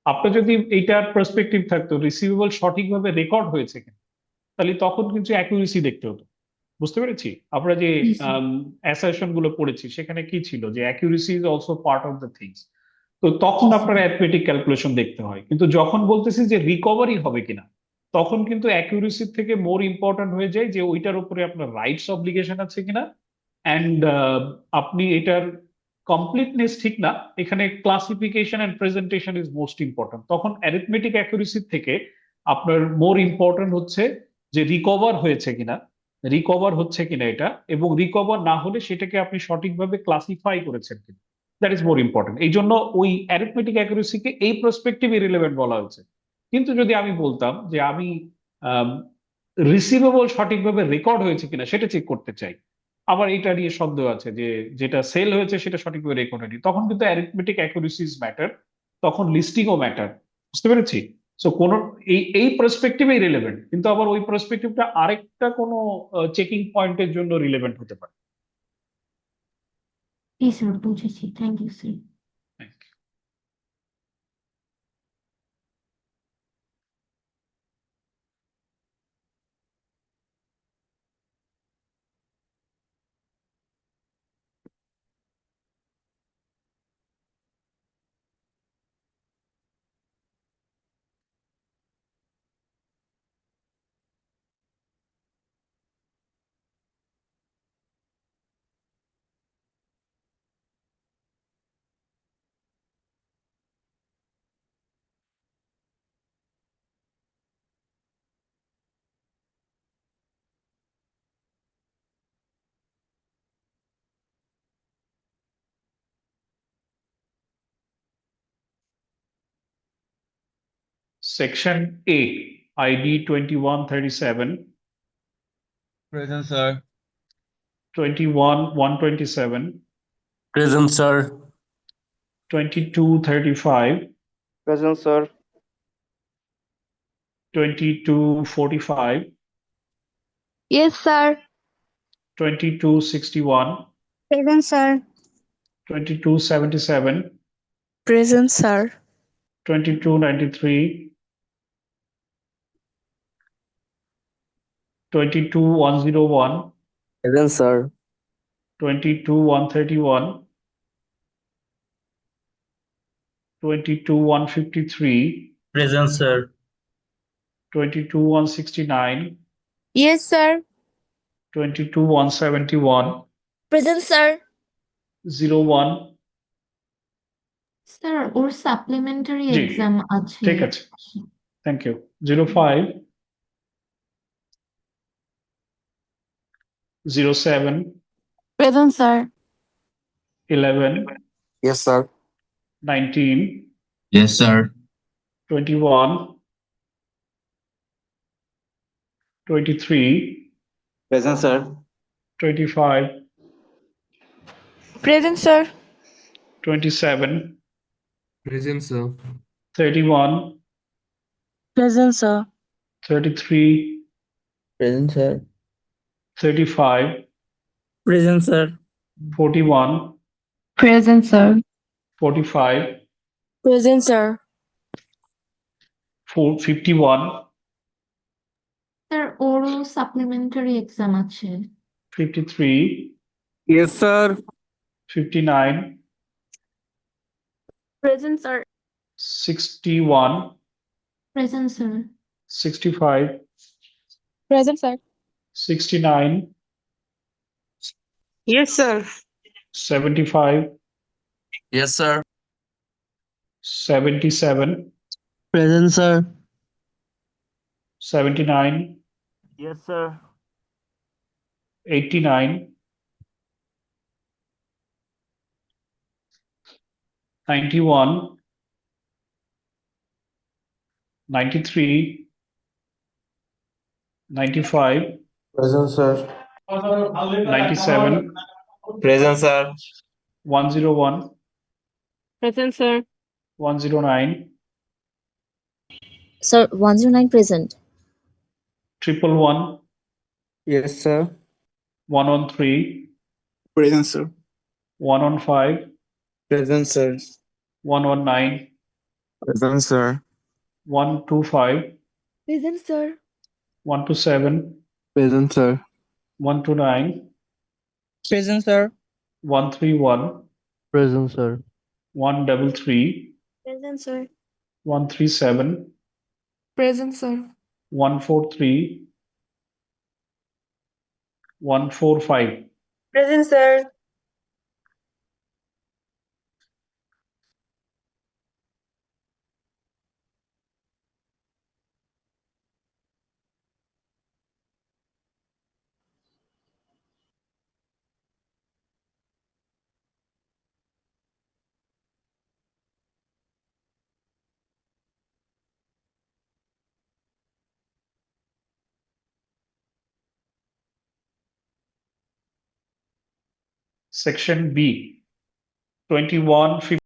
আপনার যদি এইটার পার্সপেক্টিভ থাকতো রিসিভেবল সঠিকভাবে রেকর্ড হয়েছে কিনা, তাহলে তখন কিন্তু অ্যাকুরেসি দেখতে হতো। বুঝতে পেরেছি? আমরা যে জি স্যার। অ্যাসারশন গুলো পড়েছি সেখানে কি ছিল, যে accuracy is also part of the things. তো তখন জি স্যার। আপনার অ্যাথমেটিক ক্যালকুলেশন দেখতে হয়, কিন্তু যখন বলতেছি যে রিকভারি হবে কিনা, তখন কিন্তু অ্যাকুরেসির থেকে মোর ইম্পর্ট্যান্ট হয়ে যায় যে ওইটার উপরে আপনার রাইটস অব্লিগেশন আছে কিনা। অ্যান্ড আপনি এটার কমপ্লিটনেস ঠিক না, এখানে classification and presentation is most important. তখন অ্যারিথমেটিক অ্যাকুরেসির থেকে আপনার মোর ইম্পর্টেন্ট হচ্ছে যে রিকভার হয়েছে কিনা, রিকভার হচ্ছে কিনা এটা, এবং রিকভার না হলে সেটাকে আপনি সঠিকভাবে ক্লাসিফাই করেছেন কিনা, দ্যাট ইজ মোর ইম্পর্টেন্ট। এই জন্য ওই অ্যারিথমেটিক অ্যাকুরেসিকে এই প্রসপেক্টিভে রিলেভেন্ট বলা হয়েছে। কিন্তু যদি আমি বলতাম যে আমি রিসিভেবল সঠিকভাবে রেকর্ড হয়েছে কিনা সেটা চেক করতে চাই, আবার এটা নিয়ে সন্দেহ আছে যে যেটা সেল হয়েছে সেটা সঠিকভাবে রেকর্ড হয়নি, তখন কিন্তু অ্যারিথমেটিক অ্যাকুরেসিজ ম্যাটার, তখন লিস্টিংও ম্যাটার। বুঝতে পেরেছি? সো কোন এই এই পার্সপেক্টিভেই রিলেভেন্ট, কিন্তু আবার ওই পার্সপেক্টিভটা আরেকটা কোনো চেকিং পয়েন্টের জন্য রিলেভেন্ট হতে পারে। জি স্যার, বুঝেছি। Thank you sir. Section A, ID 2137, Present, sir. 21-127, Present, sir. 2235, Present, sir. 2245, Yes, sir. 2261, Present, sir. 2277, Present, sir. 2293, 22101, Present, sir. 22131, 22153, Present, sir. 22169, Yes, sir. 22171, Present, sir. 01 sir or supplementary G exam আছে। ঠিক আছে thank you 05 07 Present, sir. 11 Yes, sir. 19 Yes, sir. 21 23 Present, sir. 25 Present, sir. 27 Present, sir. 31 Present, sir. 33 Present, sir. 35 Present, sir. 41 Present, sir. 45 Present, sir. 51 sir ওরও supplementary exam আছে। 53 Yes, sir. 59 Present, sir. 61 present sir. 65 Present, sir. 69 Yes, sir. 75 Yes, sir. 77 Present, sir. 79 Yes, sir. 89 91 93 95 Present, sir. 97 Present, sir. 101 Present, sir. 109 Sir, 109 present. 111 Yes, sir. 113 Present, sir. 115 Present, sir. 119 Present, sir. 125 Present, sir. 127 Present, sir. 129 Present, sir. 131 Present, sir. 133 Present, sir. 137 Present, sir. 143 145 Present, sir. Section B 21